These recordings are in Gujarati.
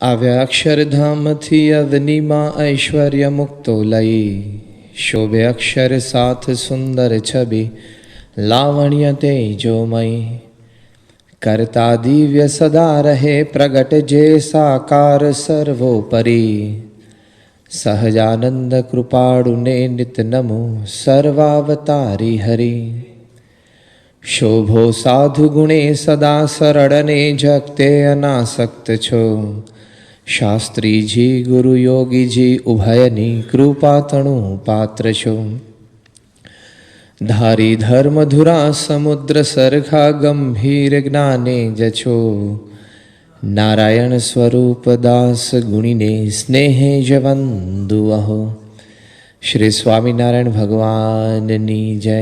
આવ્યા અક્ષરધામથી અવનીમાં ઐશ્વર્ય મુક્તો લઈ, શોભે અક્ષર સાથ સુંદર છબી, લાવણ્ય તેજોમય. કરતા દિવ્ય સદા રહે પ્રગટ જે સાકાર સર્વોપરી, સહજાનંદ કૃપાળુને નિત નમો સર્વાવતારી હરિ. શોભો સાધુ ગુણે સદા સરળને જગતે અનાસક્ત છો, શાસ્ત્રીજી ગુરુ યોગીજી ઉભયની કૃપા તણું પાત્ર છો. ધારી ધર્મધુરા સમુદ્ર સરખા ગંભીર જ્ઞાને જછો, નારાયણ સ્વરૂપ દાસ ગુણીને સ્નેહે જવંદુ અહો. શ્રી સ્વામિનારાયણ ભગવાનની જય.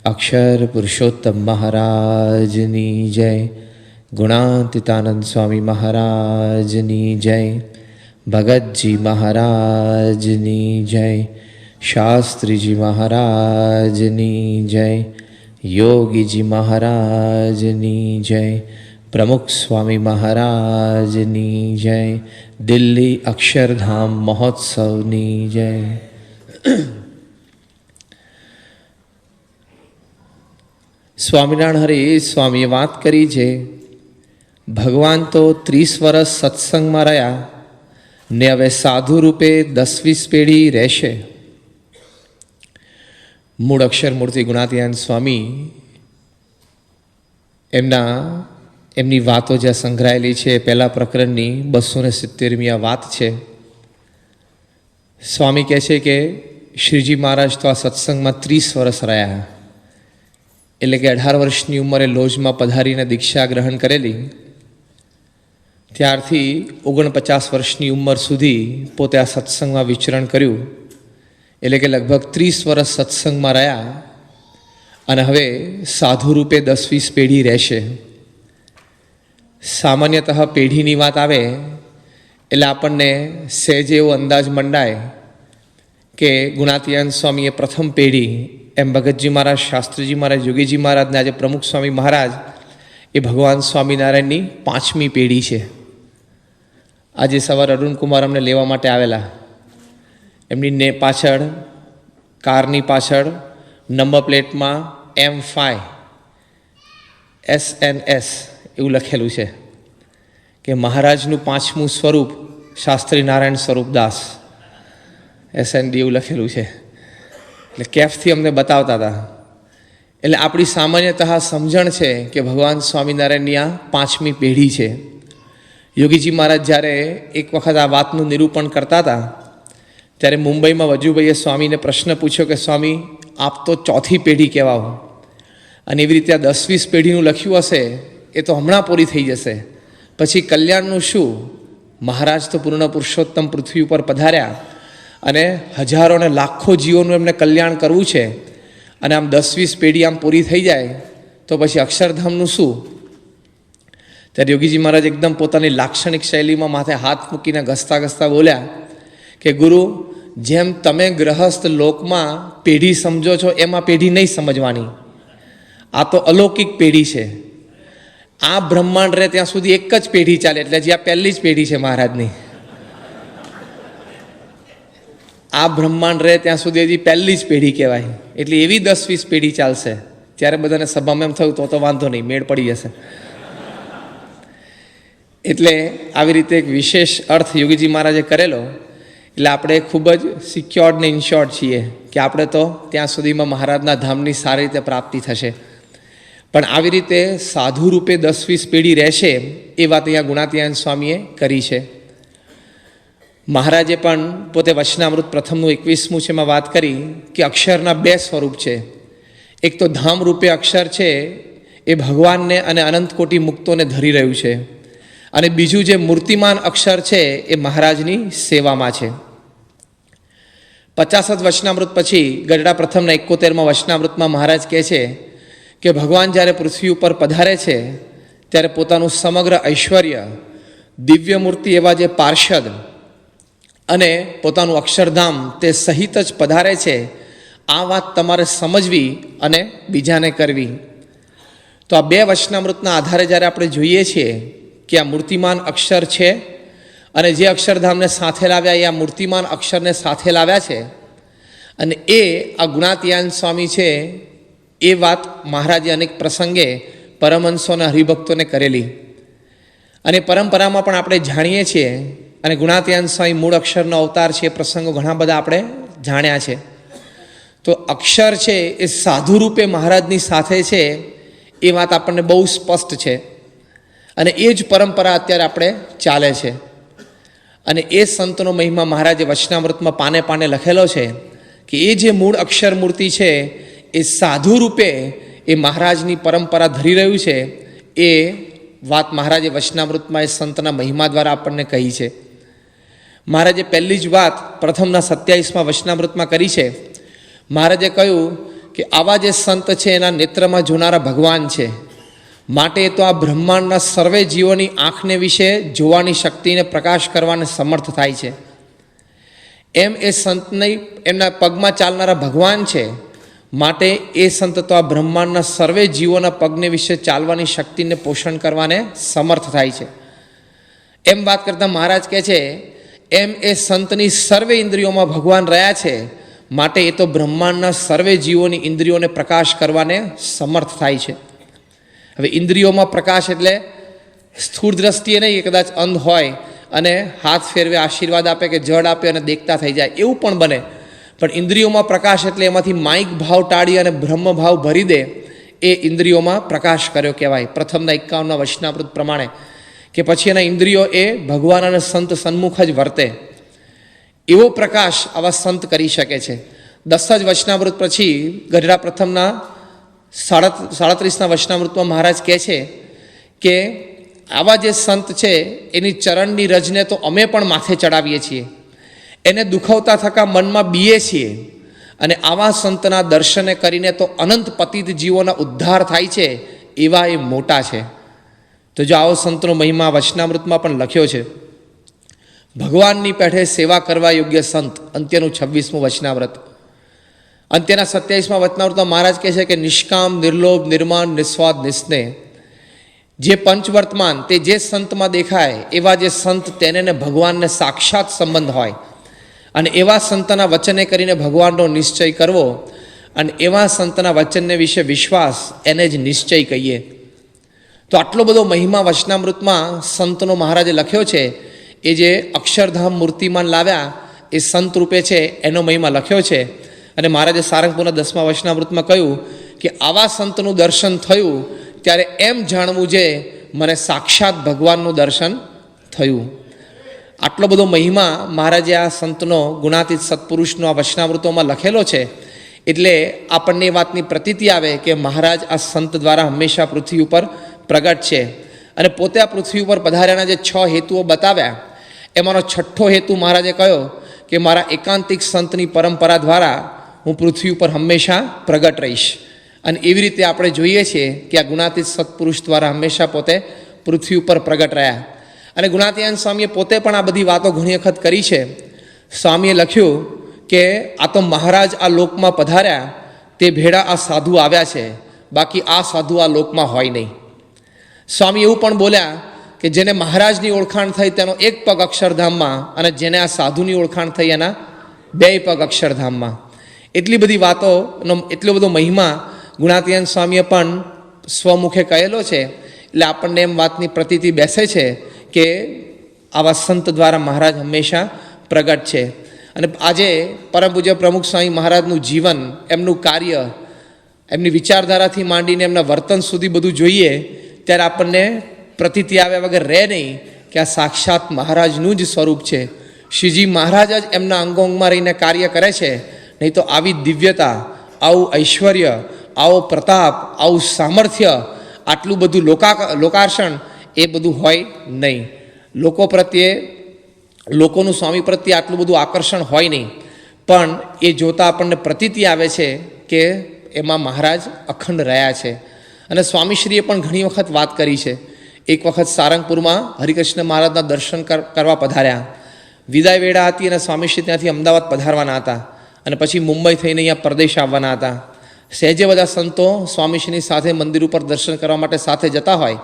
અક્ષર પુરુષોત્તમ મહારાજની જય. ગુણાતીતાનંદ સ્વામી મહારાજની જય. ભગતજી મહારાજની જય. શાસ્ત્રીજી મહારાજની જય. યોગીજી મહારાજની જય. પ્રમુખ સ્વામી મહારાજની જય. દિલ્હી અક્ષરધામ મહોત્સવની જય. સ્વામિનારાયણ હરિ સ્વામીએ વાત કરી છે, ભગવાન તો 30 વર્ષ સત્સંગમાં રહ્યા ને હવે સાધુ રૂપે 10-20 પેઢી રહેશે. મૂળ અક્ષર મૂર્તિ ગુણાતીતાનંદ સ્વામી એમની વાતો જ્યાં સંગ્રહાયેલી છે, પહેલા પ્રકરણની 270મી આ વાત છે. સ્વામી કહે છે કે શ્રીજી મહારાજ તો આ સત્સંગમાં 30 વર્ષ રહ્યા, એટલે કે 18 વર્ષની ઉંમરે લોજમાં પધારીને દીક્ષા ગ્રહણ કરેલી. ત્યારથી 49 વર્ષની ઉંમર સુધી પોતે આ સત્સંગમાં વિચરણ કર્યું, એટલે કે લગભગ 30 વર્ષ સત્સંગમાં રહ્યા અને હવે સાધુ રૂપે 10-20 પેઢી રહેશે. સામાન્યતઃ પેઢીની વાત આવે એટલે આપણને સહેજ એવો અંદાજ મંડાય કે ગુણાતીતાનંદ સ્વામીએ પ્રથમ પેઢી, એમ ભગતજી મહારાજ, શાસ્ત્રીજી મહારાજ, યોગીજી મહારાજને આજે પ્રમુખ સ્વામી મહારાજ એ ભગવાન સ્વામિનારાયણની 5મી પેઢી છે. આજે સવારે અરુણકુમાર અમને લેવા માટે આવેલા. એમની પાછળ, કારની પાછળ નંબર પ્લેટમાં M5 SNS એવું લખેલું છે કે મહારાજનું 5મું સ્વરૂપ શાસ્ત્રી નારાયણ સ્વરૂપદાસ, SND એવું લખેલું છે. એટલે કેફથી અમને બતાવતા હતા. એટલે આપણી સામાન્યતઃ સમજણ છે કે ભગવાન સ્વામિનારાયણની આ 5મી પેઢી છે. યોગીજી મહારાજ જ્યારે એક વખત આ વાતનું નિરૂપણ કરતા હતા ત્યારે મુંબઈમાં વજુભાઈએ સ્વામીને પ્રશ્ન પૂછ્યો કે સ્વામી, આપ તો 4થી પેઢી કહેવાઓ અને એવી રીતે આ 10-20 પેઢીનું લખ્યું હશે એ તો હમણાં પૂરી થઈ જશે, પછી કલ્યાણનું શું? મહારાજ તો પૂર્ણ પુરુષોત્તમ પૃથ્વી ઉપર પધાર્યા અને હજારો ને લાખો જીવોનું એમને કલ્યાણ કરવું છે, અને આમ 10-20 પેઢી આમ પૂરી થઈ જાય તો પછી અક્ષરધામનું શું? ત્યારે યોગીજી મહારાજ એકદમ પોતાની લાક્ષણિક શૈલીમાં માથે હાથ મૂકીને ઘસતા ઘસતા બોલ્યા કે ગુરુ, જેમ તમે ગ્રહસ્થ લોકમાં પેઢી સમજો છો એમાં પેઢી નહીં સમજવાની. આ તો અલૌકિક પેઢી છે. આ બ્રહ્માંડ રહે ત્યાં સુધી એક જ પેઢી ચાલે, એટલે જે આ પહેલી જ પેઢી છે મહારાજની. આ બ્રહ્માંડ રહે ત્યાં સુધી હજી પહેલી જ પેઢી કહેવાય, એટલે એવી 10-20 પેઢી ચાલશે. ત્યારે બધાને સભામાં એમ થયું તો વાંધો નહીં, મેળ પડી જશે. એટલે આવી રીતે એક વિશેષ અર્થ યોગીજી મહારાજે કરેલો. એટલે આપણે ખૂબ જ સિક્યોર્ડ ને ઇન્શ્યોર્ડ છીએ કે આપણે તો ત્યાં સુધીમાં મહારાજના ધામની સારી રીતે પ્રાપ્તિ થશે. પણ આવી રીતે સાધુ રૂપે 10-20 પેઢી રહેશે એ વાત અહીંયા ગુણાતીતાનંદ સ્વામીએ કરી છે. મહારાજે પણ પોતે વચનામૃત પ્રથમનું 21મું છે એમાં વાત કરી કે અક્ષરના 2 સ્વરૂપ છે. એક તો ધામ રૂપે અક્ષર છે એ ભગવાનને અને અનંત કોટી મુક્તોને ધરી રહ્યું છે, અને બીજું જે મૂર્તિમાન અક્ષર છે એ મહારાજની સેવામાં છે. 50 વચનામૃત પછી ગઢડા પ્રથમના 71માં વચનામૃતમાં મહારાજ કહે છે કે ભગવાન જ્યારે પૃથ્વી ઉપર પધારે છે ત્યારે પોતાનું સમગ્ર ઐશ્વર્ય, દિવ્ય મૂર્તિ એવા જે પાર્ષદ અને પોતાનું અક્ષરધામ તે સહિત જ પધારે છે. આ વાત તમારે સમજવી અને બીજાને કરવી. તો આ 2 વચનામૃતના આધારે જ્યારે આપણે જોઈએ છીએ કે આ મૂર્તિમાન અક્ષર છે અને જે અક્ષરધામને સાથે લાવ્યા એ આ મૂર્તિમાન અક્ષરને સાથે લાવ્યા છે. અને એ આ ગુણાતીયાન સ્વામી છે એ વાત મહારાજે અનેક પ્રસંગે પરમહંસો અને હરિભક્તોને કરેલી. અને પરંપરામાં પણ આપણે જાણીએ છીએ અને ગુણાતીયાન સ્વામી મૂળ અક્ષરનો અવતાર છે એ પ્રસંગો ઘણા બધા આપણે જાણ્યા છે. તો અક્ષર છે એ સાધુ રૂપે મહારાજની સાથે છે એ વાત આપણને બહુ સ્પષ્ટ છે. અને એ જ પરંપરા અત્યારે આપણે ચાલે છે. અને એ સંતનો મહિમા મહારાજે વચનામૃતમાં પાને પાને લખેલો છે કે એ જે મૂળ અક્ષર મૂર્તિ છે એ સાધુ રૂપે એ મહારાજની પરંપરા ધરી રહ્યું છે. એ વાત મહારાજે વચનામૃતમાં એ સંતના મહિમા દ્વારા આપણને કહી છે. મહારાજે પહેલી જ વાત પ્રથમના 27માં વચનામૃતમાં કરી છે. મહારાજે કહ્યું કે આવા જે સંત છે એના નેત્રમાં જોનારા ભગવાન છે, માટે તો આ બ્રહ્માંડના સર્વે જીવોની આંખને વિશે જોવાની શક્તિને પ્રકાશ કરવાને સમર્થ થાય છે. એમ એ સંતની એમના પગમાં ચાલનારા ભગવાન છે, માટે એ સંત તો આ બ્રહ્માંડના સર્વે જીવોના પગને વિશે ચાલવાની શક્તિને પોષણ કરવાને સમર્થ થાય છે. એમ વાત કરતાં મહારાજ કહે છે એમ એ સંતની સર્વે ઇન્દ્રિયોમાં ભગવાન રહ્યા છે, માટે એ તો બ્રહ્માંડના સર્વે જીવોની ઇન્દ્રિયોને પ્રકાશ કરવાને સમર્થ થાય છે. હવે ઇન્દ્રિયોમાં પ્રકાશ એટલે સ્થૂળ દ્રષ્ટિએ નહીં, કદાચ અંધ હોય અને હાથ ફેરવે આશીર્વાદ આપે કે જળ આપે અને દેખતા થઈ જાય એવું પણ બને. પણ ઇન્દ્રિયોમાં પ્રકાશ એટલે એમાંથી માઇક ભાવ ટાળી અને બ્રહ્મ ભાવ ભરી દે એ ઇન્દ્રિયોમાં પ્રકાશ કર્યો કહેવાય. પ્રથમના 51ના વચનામૃત પ્રમાણે કે પછી એના ઇન્દ્રિયો એ ભગવાન અને સંત સન્મુખ જ વર્તે એવો પ્રકાશ આવા સંત કરી શકે છે. 10 જ વચનામૃત પછી ગઢડા પ્રથમના 37ના વચનામૃતમાં મહારાજ કહે છે કે આવા જે સંત છે એની ચરણની રજને તો અમે પણ માથે ચડાવીએ છીએ, એને દુખવતા થકા મનમાં બીએ છીએ, અને આવા સંતના દર્શને કરીને તો અનંત પતિત જીવોના ઉદ્ધાર થાય છે એવા એ મોટા છે. તો જો આવો સંતનો મહિમા વચનામૃતમાં પણ લખ્યો છે. ભગવાનની પેઠે સેવા કરવા યોગ્ય સંત, અંત્યનું 26મું વચનામૃત. અંત્યના 27માં વચનામૃતમાં મહારાજ કહે છે કે નિષ્કામ, નિર્લોભ, નિર્માણ, નિસ્વાદ, નિસ્નેહ, જે પંચવર્તમાન તે જે સંતમાં દેખાય એવા જે સંત તેને ને ભગવાનને સાક્ષાત સંબંધ હોય, અને એવા સંતના વચને કરીને ભગવાનનો નિશ્ચય કરવો, અને એવા સંતના વચનને વિશે વિશ્વાસ, એને જ નિશ્ચય કહીએ. તો આટલો બધો મહિમા વચનામૃતમાં સંતનો મહારાજે લખ્યો છે. એ જે અક્ષરધામ મૂર્તિમાન લાવ્યા એ સંત રૂપે છે એનો મહિમા લખ્યો છે. અને મહારાજે સારંગપુરના 10મા વચનામૃતમાં કહ્યું કે આવા સંતનું દર્શન થયું ત્યારે એમ જાણવું જે મને સાક્ષાત ભગવાનનું દર્શન થયું. આટલો બધો મહિમા મહારાજે આ સંતનો ગુણાતીત સત્પુરુષનો આ વચનામૃતોમાં લખેલો છે. એટલે આપણને એ વાતની પ્રતીતિ આવે કે મહારાજ આ સંત દ્વારા હંમેશા પૃથ્વી ઉપર પ્રગટ છે. અને પોતે આ પૃથ્વી ઉપર પધાર્યાના જે 6 હેતુઓ બતાવ્યા એમાંનો 6ઠ્ઠો હેતુ મહારાજે કહ્યો કે મારા એકાંતિક સંતની પરંપરા દ્વારા હું પૃથ્વી ઉપર હંમેશા પ્રગટ રહીશ. અને એવી રીતે આપણે જોઈએ છીએ કે આ ગુણાતીત સત્પુરુષ દ્વારા હંમેશા પોતે પૃથ્વી ઉપર પ્રગટ રહ્યા. અને ગુણાતીયાન સ્વામીએ પોતે પણ આ બધી વાતો ઘણી વખત કરી છે. સ્વામીએ લખ્યું કે આ તો મહારાજ આ લોકમાં પધાર્યા તે ભેળા આ સાધુ આવ્યા છે, બાકી આ સાધુ આ લોકમાં હોય નહીં. સ્વામી એવું પણ બોલ્યા કે જેને મહારાજની ઓળખાણ થઈ તેનો 1 પગ અક્ષરધામમાં, અને જેને આ સાધુની ઓળખાણ થઈ એના 2 પગ અક્ષરધામમાં. એટલી બધી વાતોનો એટલો બધો મહિમા ગુણાતીયાન સ્વામીએ પણ સ્વમુખે કહેલો છે. એટલે આપણને એમ વાતની પ્રતીતિ બેસે છે કે આવા સંત દ્વારા મહારાજ હંમેશા પ્રગટ છે. અને આજે પરમ પૂજ્ય પ્રમુખ સ્વામી મહારાજનું જીવન, એમનું કાર્ય, એમની વિચારધારાથી માંડીને એમના વર્તન સુધી બધું જોઈએ ત્યારે આપણને પ્રતીતિ આવ્યા વગર રહે નહીં કે આ સાક્ષાત મહારાજનું જ સ્વરૂપ છે. શ્રીજી મહારાજ જ એમના અંગોંગમાં રહીને કાર્ય કરે છે. નહીં તો આવી દિવ્યતા, આવું ઐશ્વર્ય, આવો પ્રતાપ, આવું સામર્થ્ય, આટલું બધું લોકાર્ષણ એ બધું હોય નહીં. લોકો પ્રત્યે, લોકોનું સ્વામી પ્રત્યે આટલું બધું આકર્ષણ હોય નહીં. પણ એ જોતાં આપણને પ્રતીતિ આવે છે કે એમાં મહારાજ અખંડ રહ્યા છે. અને સ્વામીશ્રીએ પણ ઘણી વખત વાત કરી છે. એક વખત સારંગપુરમાં હરિકૃષ્ણ મહારાજના દર્શન કરવા પધાર્યા. વિદાય વેળા હતી અને સ્વામીશ્રી ત્યાંથી અમદાવાદ પધારવાના હતા અને પછી મુંબઈ થઈને અહીંયા પરદેશ આવવાના હતા. સહેજે બધા સંતો સ્વામીશ્રીની સાથે મંદિર ઉપર દર્શન કરવા માટે સાથે જતા હોય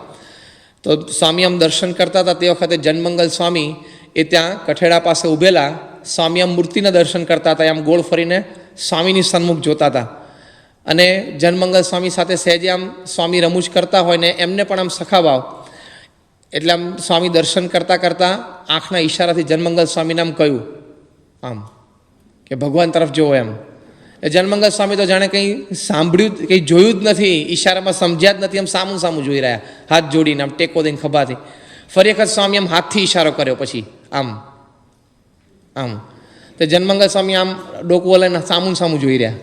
તો સ્વામી આમ દર્શન કરતા હતા. તે વખતે જનમંગલ સ્વામી એ ત્યાં કઠેડા પાસે ઊભેલા સ્વામી આમ મૂર્તિના દર્શન કરતા હતા, આમ ગોળ ફરીને સ્વામીની સન્મુખ જોતા હતા. અને જનમંગલ સ્વામી સાથે સહેજે આમ સ્વામી રમૂજ કરતા હોય ને એમને પણ આમ સખાભાવ, એટલે આમ સ્વામી દર્શન કરતાં કરતાં આંખના ઈશારાથી જનમંગલ સ્વામીને આમ કહ્યું આમ કે ભગવાન તરફ જોવો એમ. એ જનમંગલ સ્વામી તો જાણે કંઈ સાંભળ્યું, કંઈ જોયું જ નથી, ઈશારામાં સમજ્યા જ નથી, આમ સામું સામું જોઈ રહ્યા, હાથ જોડીને આમ ટેકો દઈને ખભાથી. ફરી વખત સ્વામી આમ હાથથી ઈશારો કર્યો, પછી આમ આમ. તો જનમંગલ સ્વામી આમ ડોકું લઈને સામું સામું જોઈ રહ્યા.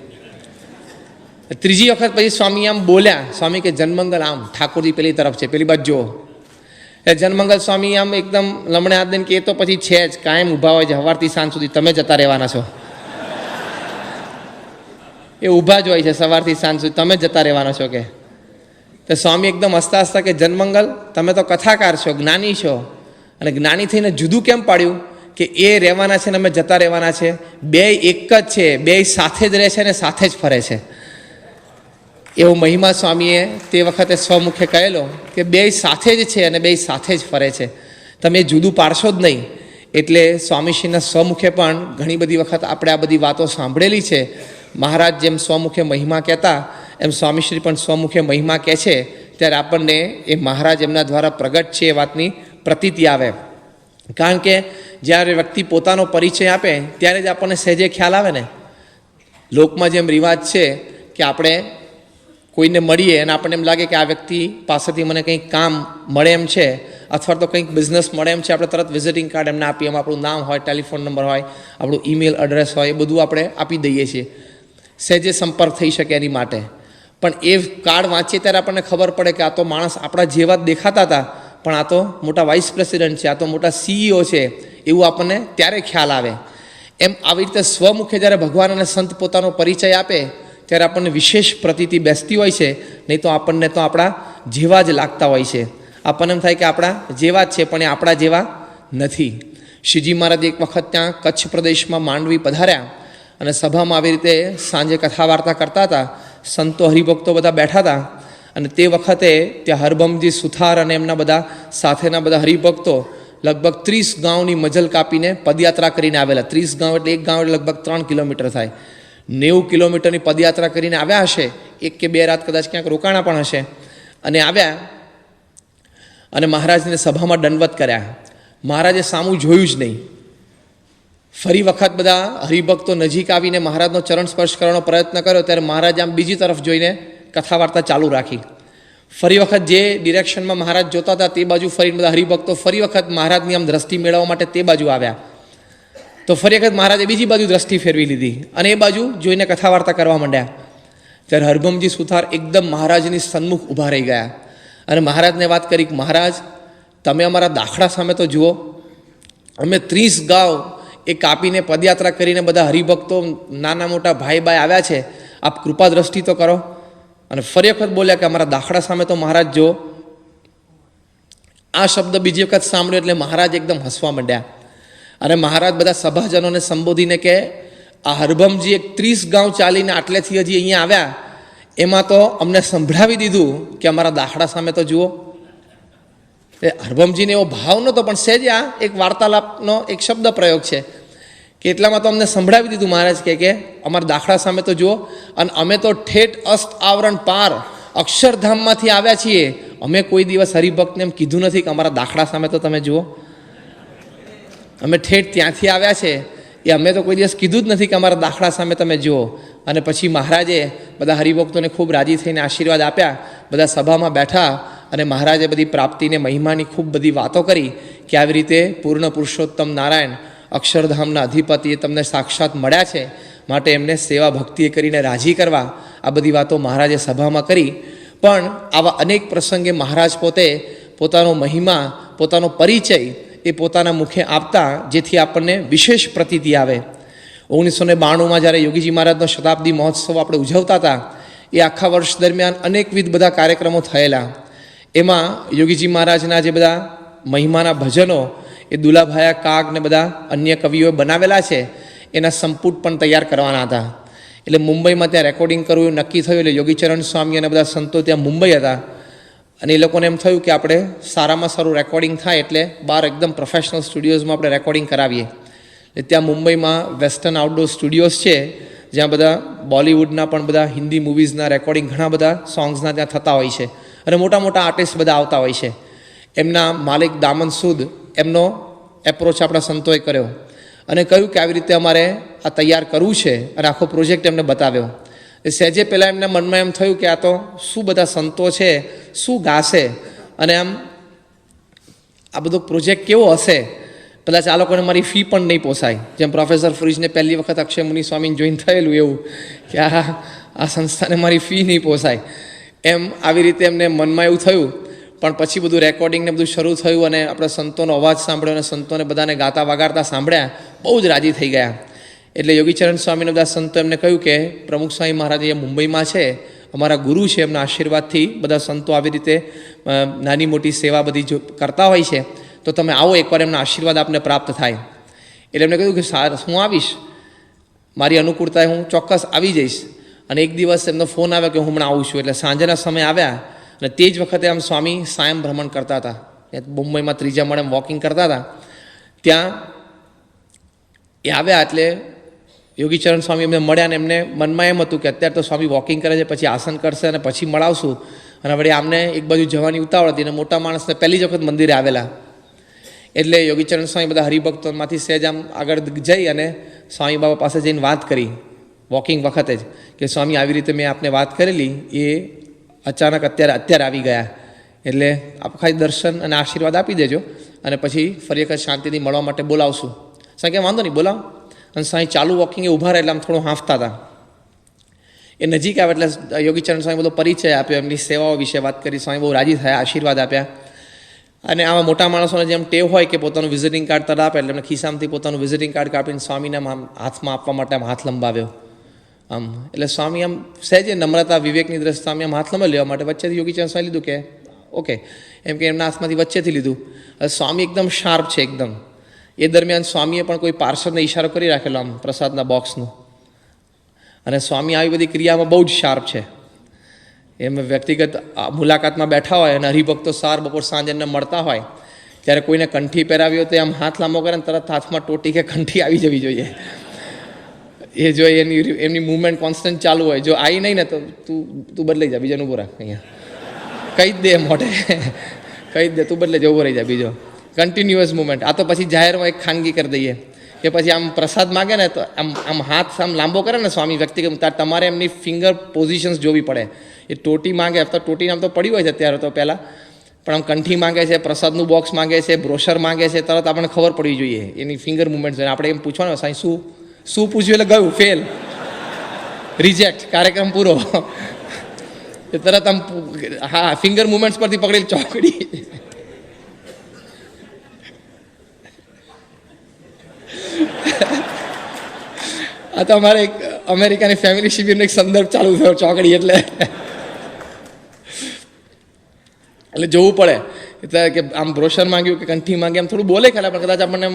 ત્રીજી વખત પછી સ્વામી આમ બોલ્યા, સ્વામી કે જનમંગલ આમ ઠાકોરજી પેલી તરફ છે, પેલી બાજુ જુઓ. એ જનમંગલ સ્વામી આમ એકદમ લમણે હાથ દઈને કે એ તો પછી છે જ, કાયમ ઊભા હોય છે, સવારથી સાંજ સુધી તમે જતા રહેવાના છો. એ ઊભા જ હોય છે સવારથી સાંજ સુધી, તમે જતા રહેવાના છો કે. તો સ્વામી એકદમ હસતા હસતા કે જનમંગલ તમે તો કથાકાર છો, જ્ઞાની છો, અને જ્ઞાની થઈને જુદું કેમ પાડ્યું કે એ રહેવાના છે ને અમે જતા રહેવાના છે? બે એક જ છે, બે સાથે જ રહે છે ને સાથે જ ફરે છે. એવો મહિમા સ્વામીએ તે વખતે સ્વમુખે કહેલો કે બે સાથે જ છે અને બે સાથે જ ફરે છે, તમે જુદું પાડશો જ નહીં. એટલે સ્વામીશ્રીના સ્વમુખે પણ ઘણી બધી વખત આપણે આ બધી વાતો સાંભળેલી છે. મહારાજ જેમ સ્વમુખે મહિમા કહેતા એમ સ્વામીશ્રી પણ સ્વમુખે મહિમા કહે છે, ત્યારે આપણને એ મહારાજ એમના દ્વારા પ્રગટ છે એ વાતની પ્રતીતિ આવે. કારણ કે જ્યારે વ્યક્તિ પોતાનો પરિચય આપે ત્યારે જ આપણને સહેજે ખ્યાલ આવે ને. લોકમાં જેમ રિવાજ છે કે આપણે કોઈને મળીએ અને આપણને એમ લાગે કે આ વ્યક્તિ પાસેથી મને કંઈક કામ મળે એમ છે, અથવા તો કંઈક બિઝનેસ મળે એમ છે, આપણે તરત વિઝિટિંગ કાર્ડ એમને આપીએ, એમાં આપણું નામ હોય, ટેલિફોન નંબર હોય, આપણું ઈમેલ એડ્રેસ હોય, એ બધું આપણે આપી દઈએ છીએ સહેજે સંપર્ક થઈ શકે એની માટે. પણ એ કાર્ડ વાંચીએ ત્યારે આપણને ખબર પડે કે આ તો માણસ આપણા જેવા જ દેખાતા હતા, પણ આ તો મોટા વાઇસ પ્રેસિડેન્ટ છે, આ તો મોટા CEO છે, એવું આપણને ત્યારે ખ્યાલ આવે. એમ આવી રીતે સ્વમુખે જ્યારે ભગવાન અને સંત પોતાનો પરિચય આપે ત્યારે આપણને વિશેષ પ્રતીતિ બેસતી હોય છે. નહીં તો આપણને તો આપણા જેવા જ લાગતા હોય છે, આપણને એમ થાય કે આપણા જેવા જ છે, પણ એ આપણા જેવા નથી. શ્રીજી મહારાજ એક વખત ત્યાં કચ્છ પ્રદેશમાં માંડવી પધાર્યા અને સભામાં આવી રીતે સાંજે કથા વાર્તા કરતા હતા. સંતો હરિભક્તો બધા બેઠા હતા અને તે વખતે ત્યાં હરભમજી સુથાર અને એમના બધા સાથેના બધા હરિભક્તો લગભગ 30 ગાંવની મજલ કાપીને પદયાત્રા કરીને આવેલા. 30 ગાંવ એટલે એક ગાંવ એટલે લગભગ 3 કિલોમીટર થાય. 90 કિલોમીટરની પદયાત્રા કરીને આવ્યા હશે, 1 કે 2 રાત કદાચ ક્યાંક રોકાણા પણ હશે. અને આવ્યા અને મહારાજને સભામાં દંડવત કર્યા. મહારાજે સામું જોયું જ નહીં. ફરી વખત બધા હરિભક્તો નજીક આવીને મહારાજનો ચરણ સ્પર્શ કરવાનો પ્રયત્ન કર્યો ત્યારે મહારાજ આમ બીજી તરફ જોઈને કથા વાર્તા ચાલુ રાખી. ફરી વખત જે ડિરેક્શનમાં મહારાજ જોતા હતા તે બાજુ ફરીને બધા હરિભક્તો ફરી વખત મહારાજની આમ દ્રષ્ટિ મેળવવા માટે તે બાજુ આવ્યા. તો ફરી વખત મહારાજે બીજી બાજુ દ્રષ્ટિ ફેરવી લીધી અને એ બાજુ જોઈને કથા વાર્તા કરવા માંડ્યા. ત્યારે હરભમજી સુથાર એકદમ મહારાજની સન્મુખ ઊભા રહી ગયા અને મહારાજને વાત કરી કે મહારાજ તમે અમારા દાખલા સામે તો જુઓ, અમે 30 ગાંવ એ કાપીને પદયાત્રા કરીને બધા હરિભક્તો નાના મોટા ભાઈ ભાઈ આવ્યા છે, આપ કૃપા દ્રષ્ટિ તો કરો. અને ફરી વખત બોલ્યા કે અમારા દાખલા સામે તો મહારાજ જુઓ. આ શબ્દ બીજી વખત સાંભળ્યો એટલે મહારાજ એકદમ હસવા માંડ્યા અને મહારાજ બધા સભાજનોને સંબોધીને કે આ હરભમજી એક 30 ગાંવ ચાલીને આટલેથી હજી અહીંયા આવ્યા, એમાં તો અમને સંભળાવી દીધું કે અમારા દાખલા સામે તો જુઓ. એ હરભમજીને એવો ભાવ નહોતો, પણ સહેજ આ એક વાર્તાલાપનો એક શબ્દ પ્રયોગ છે કે એટલામાં તો અમને સંભળાવી દીધું મહારાજ કે અમારા દાખલા સામે તો જુઓ. અને અમે તો ઠેઠ અસ્ત આવરણ પાર અક્ષરધામમાંથી આવ્યા છીએ, અમે કોઈ દિવસ હરિભક્તને એમ કીધું નથી કે અમારા દાખલા સામે તો તમે જુઓ. અમે ઠેઠ ત્યાંથી આવ્યા છે, એ અમે તો કોઈ દિવસ કીધું જ નથી કે અમારા દાખલા સામે તમે જુઓ. અને પછી મહારાજે બધા હરિભક્તોને ખૂબ રાજી થઈને આશીર્વાદ આપ્યા. બધા સભામાં બેઠા અને મહારાજે બધી પ્રાપ્તિને મહિમાની ખૂબ બધી વાતો કરી કે આવી રીતે પૂર્ણ પુરુષોત્તમ નારાયણ અક્ષરધામના અધિપતિએ તમને સાક્ષાત મળ્યા છે, માટે એમને સેવા ભક્તિએ કરીને રાજી કરવા આ બધી વાતો મહારાજે સભામાં કરી. પણ આવા અનેક પ્રસંગે મહારાજ પોતે પોતાનો મહિમા, પોતાનો પરિચય એ પોતાના મુખે આપતા, જેથી આપણને વિશેષ પ્રતીતિ આવે. 1992માં જ્યારે યોગીજી મહારાજનો શતાબ્દી મહોત્સવ આપણે ઉજવતા હતા, એ આખા વર્ષ દરમિયાન અનેકવિધ બધા કાર્યક્રમો થયેલા. એમાં યોગીજી મહારાજના જે બધા મહિમાના ભજનો એ દુલાભાયા કાગ ને બધા અન્ય કવિઓએ બનાવેલા છે, એના સંપુટ પણ તૈયાર કરવાના હતા. એટલે મુંબઈમાં ત્યાં રેકોર્ડિંગ કરવું એવું નક્કી થયું. એટલે યોગીચરણ સ્વામી અને બધા સંતો ત્યાં મુંબઈ હતા અને એ લોકોને એમ થયું કે આપણે સારામાં સારું રેકોર્ડિંગ થાય એટલે બહાર એકદમ પ્રોફેશનલ સ્ટુડિયોઝમાં આપણે રેકોર્ડિંગ કરાવીએ. એટલે ત્યાં મુંબઈમાં વેસ્ટર્ન આઉટડોર સ્ટુડિયોઝ છે, જ્યાં બધા બોલિવૂડના પણ બધા હિન્દી મૂવીઝના રેકોર્ડિંગ ઘણા બધા સોંગ્સના ત્યાં થતા હોય છે અને મોટા મોટા આર્ટિસ્ટ બધા આવતા હોય છે. એમના માલિક દામન સૂદ એમનો એપ્રોચ આપણા સંતોએ કર્યો અને કહ્યું કે આવી રીતે અમારે આ તૈયાર કરવું છે અને આખો પ્રોજેક્ટ એમને બતાવ્યો. સહેજે પહેલાં એમના મનમાં એમ થયું કે આ તો શું બધા સંતો છે, શું ગાશે અને આમ આ બધો પ્રોજેક્ટ કેવો હશે. કદાચ આ લોકોને મારી ફી પણ નહીં પોસાય, જેમ પ્રોફેસર ફ્રીજને પહેલી વખત અક્ષય મુનિ સ્વામીને જોઈન થયેલું એવું કે આ સંસ્થાને મારી ફી નહીં પોસાય, એમ આવી રીતે એમને મનમાં એવું થયું. પણ પછી બધું રેકોર્ડિંગને બધું શરૂ થયું અને આપણે સંતોનો અવાજ સાંભળ્યો અને સંતોને બધાને ગાતા વગાડતા સાંભળ્યા, બહુ જ રાજી થઈ ગયા. એટલે યોગીચરણ સ્વામીને બધા સંતો એમને કહ્યું કે પ્રમુખ સ્વામી મહારાજ એ મુંબઈમાં છે, અમારા ગુરુ છે, એમના આશીર્વાદથી બધા સંતો આવી રીતે નાની મોટી સેવા બધી જો કરતા હોય છે, તો તમે આવો એકવાર એમના આશીર્વાદ આપને પ્રાપ્ત થાય. એટલે એમને કહ્યું કે હું આવીશ, મારી અનુકૂળતાએ હું ચોક્કસ આવી જઈશ. અને એક દિવસ એમનો ફોન આવ્યો કે હું હમણાં આવું છું. એટલે સાંજના સમય આવ્યા અને તે જ વખતે આમ સ્વામી સાયમ ભ્રમણ કરતા હતા, મુંબઈમાં 3જા માળે વોકિંગ કરતા હતા. ત્યાં એ આવ્યા એટલે યોગીચરણ સ્વામી એમને મળ્યા અને એમને મનમાં એમ હતું કે અત્યારે તો સ્વામી વોકિંગ કરે છે, પછી આસન કરશે અને પછી મળાવશું. અને વળી આમને એક બાજુ જવાની ઉતાવળ હતી અને મોટા માણસને પહેલી જ વખત મંદિરે આવેલા. એટલે યોગીચરણ સ્વામી બધા હરિભક્તોમાંથી સહેજ આમ આગળ જઈ અને સ્વામી બાબા પાસે જઈને વાત કરી વોકિંગ વખતે જ કે સ્વામી આવી રીતે મેં આપને વાત કરેલી, એ અચાનક અત્યારે આવી ગયા, એટલે આપ ખાલી દર્શન અને આશીર્વાદ આપી દેજો અને પછી ફરી વખત શાંતિથી મળવા માટે બોલાવશું. સાંઈ કે વાંધો નહીં, બોલાવો. અને સાંઈ ચાલુ વોકિંગે ઊભા રહે એટલે આમ થોડું હાંફતા હતા. એ નજીક આવે એટલે યોગીચરણ સ્વામી બધો પરિચય આપ્યો, એમની સેવાઓ વિશે વાત કરી. સ્વામી બહુ રાજી થયા, આશીર્વાદ આપ્યા. અને આવા મોટા માણસોને જેમ ટેવ હોય કે પોતાનું વિઝિટિંગ કાર્ડ તરત આપે, એટલે એમને ખિસ્સામાંથી પોતાનું વિઝિટિંગ કાર્ડ કાપીને સ્વામીને આમ હાથમાં આપવા માટે આમ હાથ લંબાવ્યો આમ. એટલે સ્વામી આમ સહેજે નમ્રતા વિવેકની દ્રષ્ટિ સ્વામી આમ હાથ લંબાવી લેવા માટે વચ્ચેથી યોગીચરણ સ્વામી લીધું કે ઓકે, એમ કે એમના હાથમાંથી વચ્ચેથી લીધું. સ્વામી એકદમ શાર્પ છે એકદમ. એ દરમિયાન સ્વામીએ પણ કોઈ પાર્ષદને ઇશારો કરી રાખેલો આમ પ્રસાદના બોક્સનો. અને સ્વામી આવી બધી ક્રિયામાં બહુ જ શાર્પ છે. એમ વ્યક્તિગત મુલાકાતમાં બેઠા હોય અને હરિભક્તો સાર બપોર સાંજે એમને મળતા હોય ત્યારે કોઈને કંઠી પહેરાવી હોય તો આમ હાથ લાંબો કરે ને તરત હાથમાં ટોટી કે કંઠી આવી જવી જોઈએ. એ જો એમની મૂવમેન્ટ કોન્સ્ટન્ટ ચાલુ હોય, જો આવી નહીં ને તો તું બદલાઈ જા, બીજાનું ઉભો રાખ, અહીંયા કહી જ દે મોઢે, કહી જ દે તું બદલાઈ જા, ઉભો રહી જા, બીજો કન્ટિન્યુઅસ મૂવમેન્ટ. આ તો પછી જાહેરમાં એક ખાનગી કરી દઈએ કે પછી આમ પ્રસાદ માગે ને તો આમ હાથ આમ લાંબો કરે ને સ્વામી વ્યક્તિગત, તમારે એમની ફિંગર પોઝિશન્સ જોવી પડે. એ ટોટી માંગે તો ટોટી આમ તો પડી હોય છે અત્યારે તો પહેલાં, પણ આમ કંઠી માંગે છે, પ્રસાદનું બોક્સ માંગે છે, બ્રોશર માંગે છે, તરત આપણને ખબર પડવી જોઈએ એની ફિંગર મુવમેન્ટ જોઈએ. આપણે એમ પૂછવાનું સાંઈ શું પૂછ્યું એટલે ગયું ફેલ, રિજેક્ટ, કાર્યક્રમ પૂરો. તરત આમ હા ફિંગર મુવમેન્ટ્સ પરથી પકડેલી ચોકડી. આ તો અમારે એક અમેરિકાની ફેમિલી શિબિરનો એક સંદર્ભ ચાલુ થયો, ચોકડી એટલે જોવું પડે. એટલે કે આમ બ્રોશર માંગ્યું કે કંઠી માંગી, આમ થોડું બોલે ખાલી, પણ કદાચ આપણને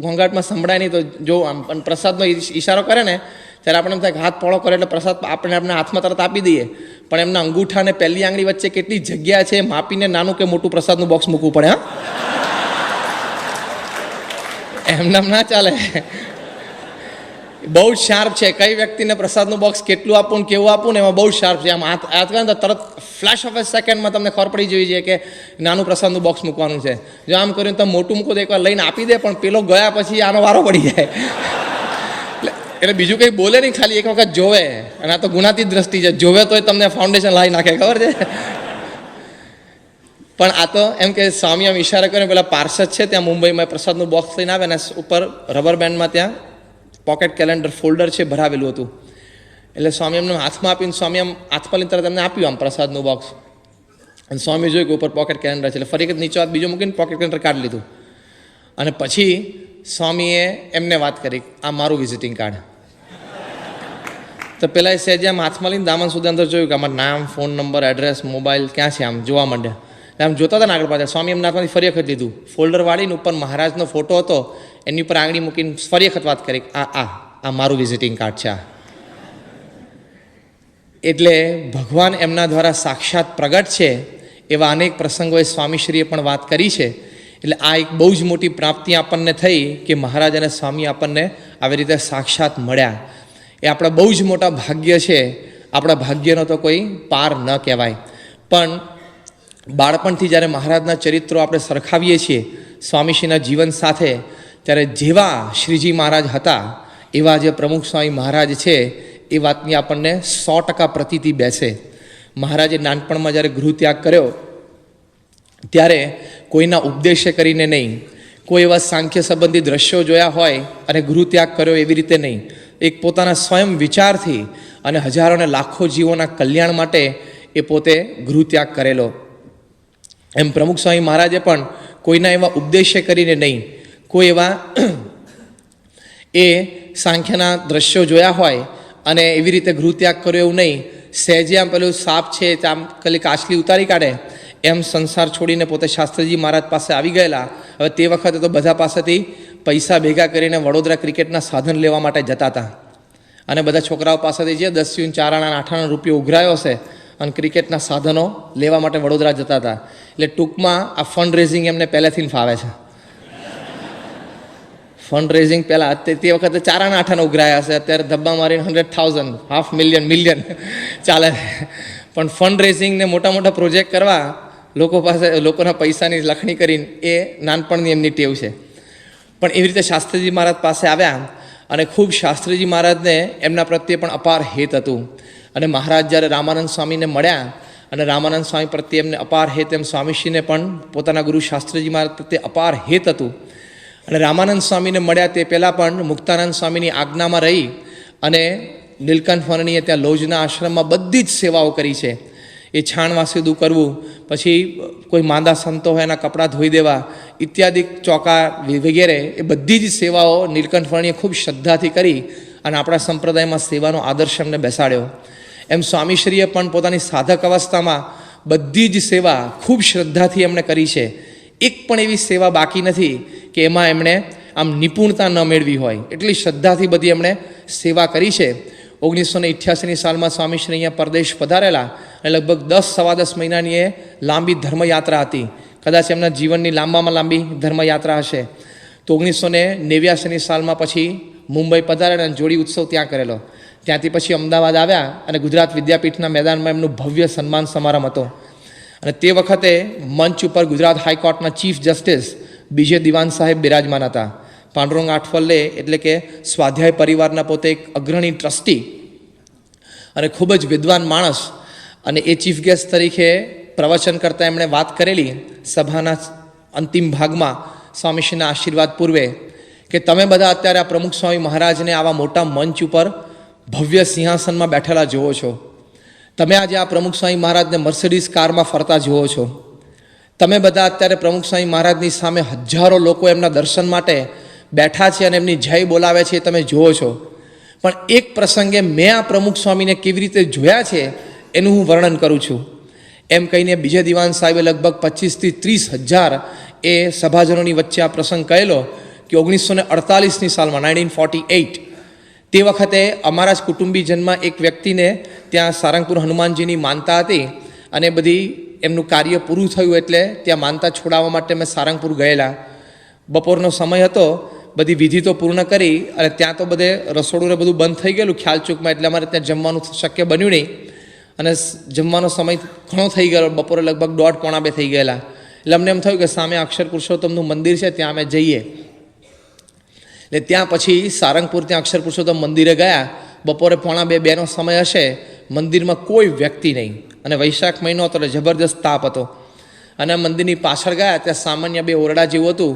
ઘોંઘાટમાં સંભળાય નહીં તો જો આમ પણ પ્રસાદનો ઈશારો કરે ને ત્યારે આપણે એમ થાય કે હાથ પોળો કરે એટલે પ્રસાદ આપણે હાથમાં તરત આપી દઈએ. પણ એમના અંગૂઠા અને પહેલી આંગળી વચ્ચે કેટલી જગ્યા છે માપીને નાનું કે મોટું પ્રસાદનું બોક્સ મૂકવું પડે. હા, એમનામ ના ચાલે. બહુ જ શાર્પ છે. કઈ વ્યક્તિને પ્રસાદનું બોક્સ કેટલું આપવું ને કેવું આપવું ને એમાં બહુ શાર્પ છે. આમ હાથ કરે તો તરત ફ્લેશ ઓફ એ સેકન્ડમાં તમને ખબર પડી જોઈએ છે કે નાનું પ્રસાદનું બોક્સ મૂકવાનું છે. જો આમ કર્યું તો મોટું મૂકો તો એકવાર લઈને આપી દે, પણ પેલો ગયા પછી આનો વારો પડી જાય. એટલે બીજું કંઈ બોલે નહીં, ખાલી એક વખત જોવે. અને આ તો ગુનાતી દ્રષ્ટિ છે, જોવે તોય તમને ફાઉન્ડેશન લાવી નાખે, ખબર છે. પણ આ તો એમ કે સ્વામી આમ ઈશારા કરે, પેલા પાર્ષદ છે ત્યાં મુંબઈમાં પ્રસાદનું બોક્સ લઈને આવે અને ઉપર રબર બેન્ડમાં ત્યાં પોકેટ કેલેન્ડર ફોલ્ડર છે ભરાવેલું હતું. એટલે સ્વામી એમને હાથમાં આપીને સ્વામી આમ હાથમાં લઈને તરત એમને આપ્યું આમ પ્રસાદનું બોક્સ. અને સ્વામી જોયું કે ઉપર પોકેટ કેલેન્ડર છે એટલે ફરી એક નીચો હાથ બીજો મૂકીને પોકેટ કેલેન્ડર કાઢી લીધું. અને પછી સ્વામીએ એમને વાત કરી, આ મારું વિઝિટિંગ કાર્ડ. તો પેલા એ સહેજે આમ હાથમાં લઈને દામન સુધી અંદર જોયું કે આમાં નામ, ફોન નંબર, એડ્રેસ, મોબાઈલ ક્યાં છે, આમ જોવા માંડ્યા. આમ જોતા હતા ને આગળ પાછળ. સ્વામી એમના હાથમાંથી ફરી વખત લીધું, ફોલ્ડર વાળીને ઉપર મહારાજનો ફોટો હતો એની ઉપર આંગળી મૂકીને ફરી વખત વાત કરી, આ મારું વિઝિટિંગ કાર્ડ છે. એટલે ભગવાન એમના દ્વારા સાક્ષાત પ્રગટ છે એવા અનેક પ્રસંગોએ સ્વામીશ્રીએ પણ વાત કરી છે. એટલે આ એક બહુ જ મોટી પ્રાપ્તિ આપણને થઈ કે મહારાજ અને સ્વામી આપણને આવી રીતે સાક્ષાત મળ્યા. એ આપણા બહુ જ મોટા ભાગ્ય છે. આપણા ભાગ્યનો તો કોઈ પાર ન કહેવાય. પણ બાળપણથી જ્યારે મહારાજના ચરિત્રો આપણે સરખાવીએ છીએ સ્વામીશ્રીના જીવન સાથે, ત્યારે જેવા શ્રીજી મહારાજ હતા એવા જે પ્રમુખ સ્વામી મહારાજ છે એ વાતની આપણને 100% પ્રતીતિ બેસે. મહારાજે નાનપણમાં જ્યારે ગૃહત્યાગ કર્યો ત્યારે કોઈના ઉપદેશે કરીને નહીં, કોઈ એવા સાંખ્ય સંબંધી દ્રશ્યો જોયા હોય અને ગૃહત્યાગ કર્યો એવી રીતે નહીં, એક પોતાના સ્વયં વિચારથી અને હજારો ને લાખો જીવોના કલ્યાણ માટે એ પોતે ગૃહત્યાગ કરેલો. એમ પ્રમુખ સ્વામી મહારાજે પણ કોઈના એવા ઉપદેશે કરીને નહીં, કોઈ એવા એ સાંખ્યના દ્રશ્યો જોયા હોય અને એવી રીતે ગૃહત્યાગ કર્યો એવું નહીં. સહેજે આમ પેલું સાપ છે આમ પેલી કાચલી ઉતારી કાઢે એમ સંસાર છોડીને પોતે શાસ્ત્રીજી મહારાજ પાસે આવી ગયેલા. હવે તે વખતે તો બધા પાસેથી પૈસા ભેગા કરીને વડોદરા ક્રિકેટના સાધન લેવા માટે જતા હતા અને બધા છોકરાઓ પાસેથી જે 10 4 આના 8 આના રૂપિયો ઉઘરાયો હશે અને ક્રિકેટના સાધનો લેવા માટે વડોદરા જતા હતા. એટલે ટૂંકમાં આ ફંડ રેઝિંગ એમને પહેલેથી ફાવે છે. ફંડ રેઝિંગ પહેલાં તે વખતે 4 આના 8 આના ઉઘરાયા હશે, અત્યારે ધબ્બા મારીને 100,000 500,000 મિલિયન ચાલે. પણ ફંડ રેઝિંગને મોટા મોટા પ્રોજેક્ટ કરવા લોકો પાસે લોકોના પૈસાની લખણી કરીને એ નાનપણની એમની ટેવ છે. પણ એવી રીતે શાસ્ત્રીજી મહારાજ પાસે આવ્યા અને ખૂબ શાસ્ત્રીજી મહારાજને એમના પ્રત્યે પણ અપાર હેત હતું. અને મહારાજ જ્યારે રામાનંદ સ્વામીને મળ્યા અને રામાનંદ સ્વામી પ્રત્યે એમને અપાર હેત, એમ સ્વામીશ્રીને પણ પોતાના ગુરુ શાસ્ત્રીજી મહારાજ પ્રત્યે અપાર હેત હતું. અને રામાનંદ સ્વામીને મળ્યા તે પહેલાં પણ મુક્તાનંદ સ્વામીની આજ્ઞામાં રહી અને નીલકંઠ વર્ણીએ ત્યાં લોજના આશ્રમમાં બધી જ સેવાઓ કરી છે. એ છાણ વાસીદું કરવું, પછી કોઈ માંદા સંતો હોય એના કપડાં ધોઈ દેવા ઇત્યાદિ ચોકા વગેરે એ બધી જ સેવાઓ નીલકંઠ વર્ણીએ ખૂબ શ્રદ્ધાથી કરી અને આપણા સંપ્રદાયમાં સેવાનો આદર્શ એમને બેસાડ્યો. એમ સ્વામીશ્રીએ પણ પોતાની સાધક અવસ્થામાં બધી જ સેવા ખૂબ શ્રદ્ધાથી એમણે કરી છે. એક પણ એવી સેવા બાકી નથી કે એમાં એમણે આમ નિપુણતા ન મેળવી હોય, એટલી શ્રદ્ધાથી બધી એમણે સેવા કરી છે. 1988ની સાલમાં સ્વામીશ્રી અહીંયા પરદેશ પધારેલા અને લગભગ 10-10 મહિનાની એ લાંબી ધર્મયાત્રા હતી. કદાચ એમના જીવનની લાંબામાં લાંબી ધર્મયાત્રા હશે. તો 1989ની સાલમાં પછી મુંબઈ પધારેલા અને જોડી ઉત્સવ ત્યાં કરેલો. ત્યાંથી પછી અમદાવાદ આવ્યા અને ગુજરાત વિદ્યાપીઠના મેદાનમાં એમનું ભવ્ય સન્માન સમારંભ હતો. અને તે વખતે મંચ ઉપર ગુજરાત હાઈકોર્ટના ચીફ જસ્ટિસ બીજે દિવાન સાહેબ બિરાજમાન હતા. પાંડુરંગ આઠવલે એટલે કે સ્વાધ્યાય પરિવારના પોતે એક અગ્રણી ટ્રસ્ટી અને ખૂબ જ વિદ્વાન માણસ, અને એ ચીફ ગેસ્ટ તરીકે પ્રવચન કરતાં એમણે વાત કરેલી સભાના અંતિમ ભાગમાં સ્વામીશ્રીના આશીર્વાદ પૂર્વે કે તમે બધા અત્યારે આ પ્રમુખ સ્વામી મહારાજને આવા મોટા મંચ ઉપર ભવ્ય સિંહાસનમાં બેઠેલા જુઓ છો. તમે આજે આ પ્રમુખ સ્વામી મહારાજને મર્સિડીઝ કારમાં ફરતા જુઓ છો. તમે બધા અત્યારે પ્રમુખ સ્વામી મહારાજની સામે હજારો લોકો એમના દર્શન માટે બેઠા છે અને એમની જય બોલાવે છે, તમે જુઓ છો. પણ એક પ્રસંગે મેં આ પ્રમુખ સ્વામીને કેવી રીતે જોયા છે એનું હું વર્ણન કરું છું. એમ કહીને બીજે દિવાન સાહેબે લગભગ 25,000 થી 30,000 એ સભાજનોની વચ્ચે આ પ્રસંગ કહેલો કે 1948ની સાલમાં 1948 તે વખતે અમારા જ કુટુંબીજનમાં એક વ્યક્તિને ત્યાં સારંગપુર હનુમાનજીની માનતા હતી અને બધી એમનું કાર્ય પૂરું થયું એટલે ત્યાં માનતા છોડાવવા માટે અમે સારંગપુર ગયેલા. બપોરનો સમય હતો, બધી વિધિ તો પૂર્ણ કરી અને ત્યાં તો બધે રસોડું બધું બંધ થઈ ગયેલું ખ્યાલ ચૂકમાં, એટલે અમારે ત્યાં જમવાનું શક્ય બન્યું નહીં અને જમવાનો સમય ઘણો થઈ ગયો, બપોરે લગભગ 1:30-1:45 થઈ ગયેલા. એટલે અમને એમ થયું કે સામે અક્ષર પુરુષોત્તમનું મંદિર છે ત્યાં અમે જઈએ. એટલે ત્યાં પછી સારંગપુર ત્યાં અક્ષર પુરુષોત્તમ મંદિરે ગયા. બપોરે 1:45-2નો સમય હશે. મંદિરમાં કોઈ વ્યક્તિ નહીં અને વૈશાખ મહિનો હતો એટલે જબરદસ્ત તાપ હતો. અને મંદિરની પાછળ ગયા ત્યાં સામાન્ય 2 ઓરડા જેવું હતું.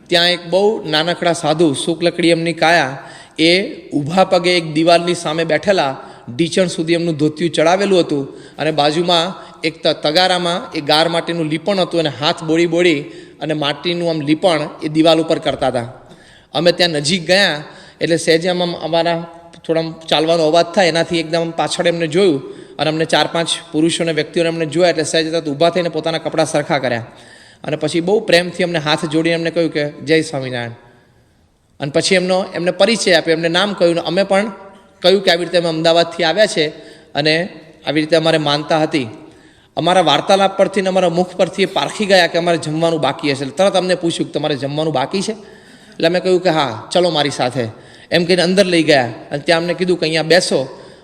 ત્યાં એક બહુ નાનકડા સાધુ, શુક્લકડી એમની કાયા, એ ઊભા પગે એક દિવાલની સામે બેઠેલા, ઢીચણ સુધી એમનું ધોતિયું ચડાવેલું હતું અને બાજુમાં એક તગારામાં એ ગાર માટીનું લીપણ હતું અને હાથ બોળી અને માટીનું આમ લીપણ એ દિવાલ ઉપર કરતા હતા. અમે ત્યાં નજીક ગયા એટલે સહેજે આમ અમારા થોડા ચાલવાનો અવાજ થાય એનાથી એકદમ પાછળ એમને જોયું અને અમને 4-5 પુરુષોને વ્યક્તિઓને એમને જોયા એટલે સહેજ ઊભા થઈને પોતાના કપડાં સરખા કર્યા અને પછી બહુ પ્રેમથી અમને હાથ જોડીને એમને કહ્યું કે જય સ્વામિનારાયણ. અને પછી એમને પરિચય આપ્યો, એમને નામ કહ્યું ને અમે પણ કહ્યું કે આવી રીતે અમે અમદાવાદથી આવ્યા છે અને આવી રીતે અમારે માનતા હતી. અમારા વાર્તાલાપ પરથી ને અમારા મુખ પરથી એ પારખી ગયા કે અમારે જમવાનું બાકી હશે. તરત અમને પૂછ્યું કે તમારે જમવાનું બાકી છે? એટલે અમે કહ્યું કે હા, ચલો મારી સાથે એમ કહીને અંદર લઈ ગયા અને ત્યાં અમને કીધું કે અહીંયા બેસો.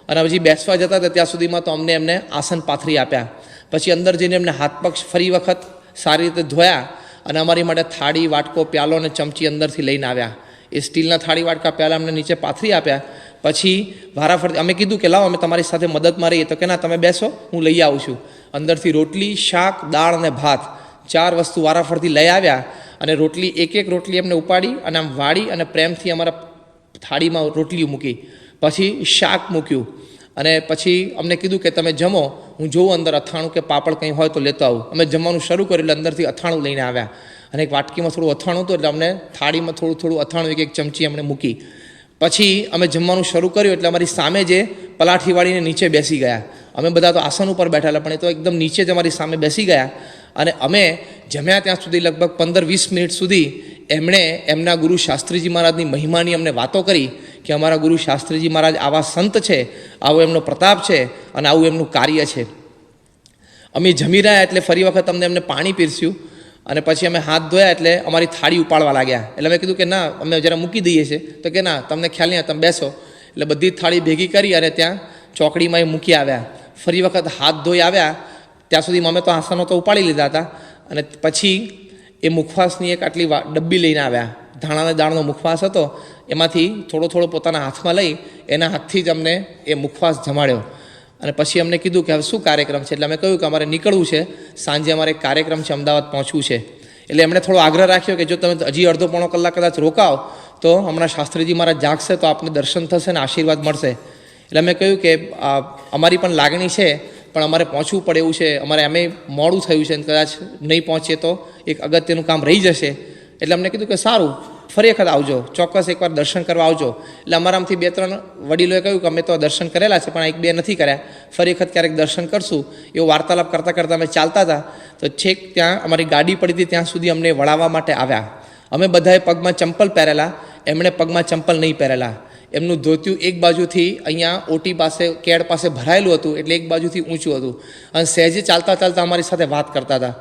અને પછી બેસવા જતા હતા ત્યાં સુધીમાં તો એમને આસન પાથરી આપ્યા. પછી અંદર જઈને એમને હાથ પગ ફરી વખત સારી રીતે ધોયા અને અમારી માટે થાળી, વાટકો, પ્યાલો અને ચમચી અંદરથી લઈને આવ્યા. એ સ્ટીલના થાળી, વાટકા, પ્યાલા અમને નીચે પાથરી આપ્યા. પછી વારાફરતી અમે કીધું કે લાવો અમે તમારી સાથે મદદમાં રહીએ. તો કે ના, તમે બેસો, હું લઈ આવું છું. અંદરથી રોટલી, શાક, દાળ અને ભાત 4 વસ્તુ વારાફરતી લઈ આવ્યા. અને રોટલી એક રોટલી એમને ઉપાડી અને આમ વાળી અને પ્રેમથી અમારા થાળીમાં રોટલી મૂકી. પછી શાક મૂક્યું અને પછી અમને કીધું કે તમે જમો, હું જોઉં અંદર અથાણું કે પાપડ કંઈ હોય તો લેતો આવું. અમે જમવાનું શરૂ કર્યું એટલે અંદરથી અથાણું લઈને આવ્યા અને એક વાટકીમાં થોડું અથાણું હતું એટલે અમને થાળીમાં થોડું અથાણું એક ચમચી અમને મૂકી. પછી અમે જમવાનું શરૂ કર્યું એટલે અમારી સામે જે પલાઠી વાળીને નીચે બેસી ગયા. અમે બધા તો આસન ઉપર બેઠેલા પણ એ તો એકદમ નીચે જ અમારી સામે બેસી ગયા. અને અમે જમ્યા ત્યાં સુધી લગભગ 15-20 મિનિટ સુધી એમણે એમના ગુરુ શાસ્ત્રીજી મહારાજની મહિમાની અમને વાતો કરી કે અમારા ગુરુ શાસ્ત્રીજી મહારાજ આવા સંત છે, આવો એમનો પ્રતાપ છે અને આવું એમનું કાર્ય છે. અમે જમી રહ્યા એટલે ફરી વખત એમને પાણી પીરસ્યું અને પછી અમે હાથ ધોયા એટલે અમારી થાળી ઉપાડવા લાગ્યા. એટલે અમે કીધું કે ના, અમે જરા મૂકી દઈએ છીએ. તો કે ના, તમને ખ્યાલ નહીં, તમે બેસો. એટલે બધી થાળી ભેગી કરી અને ત્યાં ચોકડીમાં એ મૂકી આવ્યા. ફરી વખત હાથ ધોઈ આવ્યા ત્યાં સુધીમાં અમે તો આસનો તો ઉપાડી લીધા હતા. અને પછી એ મુખવાસની એક આટલી ડબ્બી લઈને આવ્યા. ધાણાને દાળનો મુખવાસ હતો, એમાંથી થોડો પોતાના હાથમાં લઈ એના હાથથી જ અમને એ મુખવાસ જમાડ્યો. અને પછી અમને કીધું કે હવે શું કાર્યક્રમ છે? એટલે અમે કહ્યું કે અમારે નીકળવું છે, સાંજે અમારે એક કાર્યક્રમ છે, અમદાવાદ પહોંચવું છે. એટલે એમણે થોડો આગ્રહ રાખ્યો કે જો તમે હજી અડધો-પોણો કલાક કદાચ રોકાઓ તો હમણાં શાસ્ત્રીજી મહારાજ જાગશે તો આપને દર્શન થશે ને આશીર્વાદ મળશે. એટલે અમે કહ્યું કે અમારી પણ લાગણી છે પણ અમારે પહોંચવું પડે એવું છે, અમારે અમે મોડું થયું છે અને કદાચ નહીં પહોંચીએ તો એક અગત્યનું કામ રહી જશે. એટલે અમને કીધું કે સારું, ફરી વખત આવજો, ચોક્કસ એકવાર દર્શન કરવા આવજો. એટલે અમારામાંથી 2-3 વડીલોએ કહ્યું કે અમે તો દર્શન કરેલા છે પણ 1-2 નથી કર્યા, ફરી વખત ક્યારેક દર્શન કરશું. એવો વાર્તાલાપ કરતાં અમે ચાલતા હતા તો છેક ત્યાં અમારી ગાડી પડી હતી ત્યાં સુધી અમને વળાવવા માટે આવ્યા. અમે બધાએ પગમાં ચંપલ પહેરેલા, એમણે પગમાં ચંપલ નહીં પહેરેલા. એમનું ધોતિયું એક બાજુથી અહીંયા ઓટી પાસે, કેડ પાસે ભરાયેલું હતું એટલે એક બાજુથી ઊંચું હતું અને સહેજે ચાલતા અમારી સાથે વાત કરતા હતા.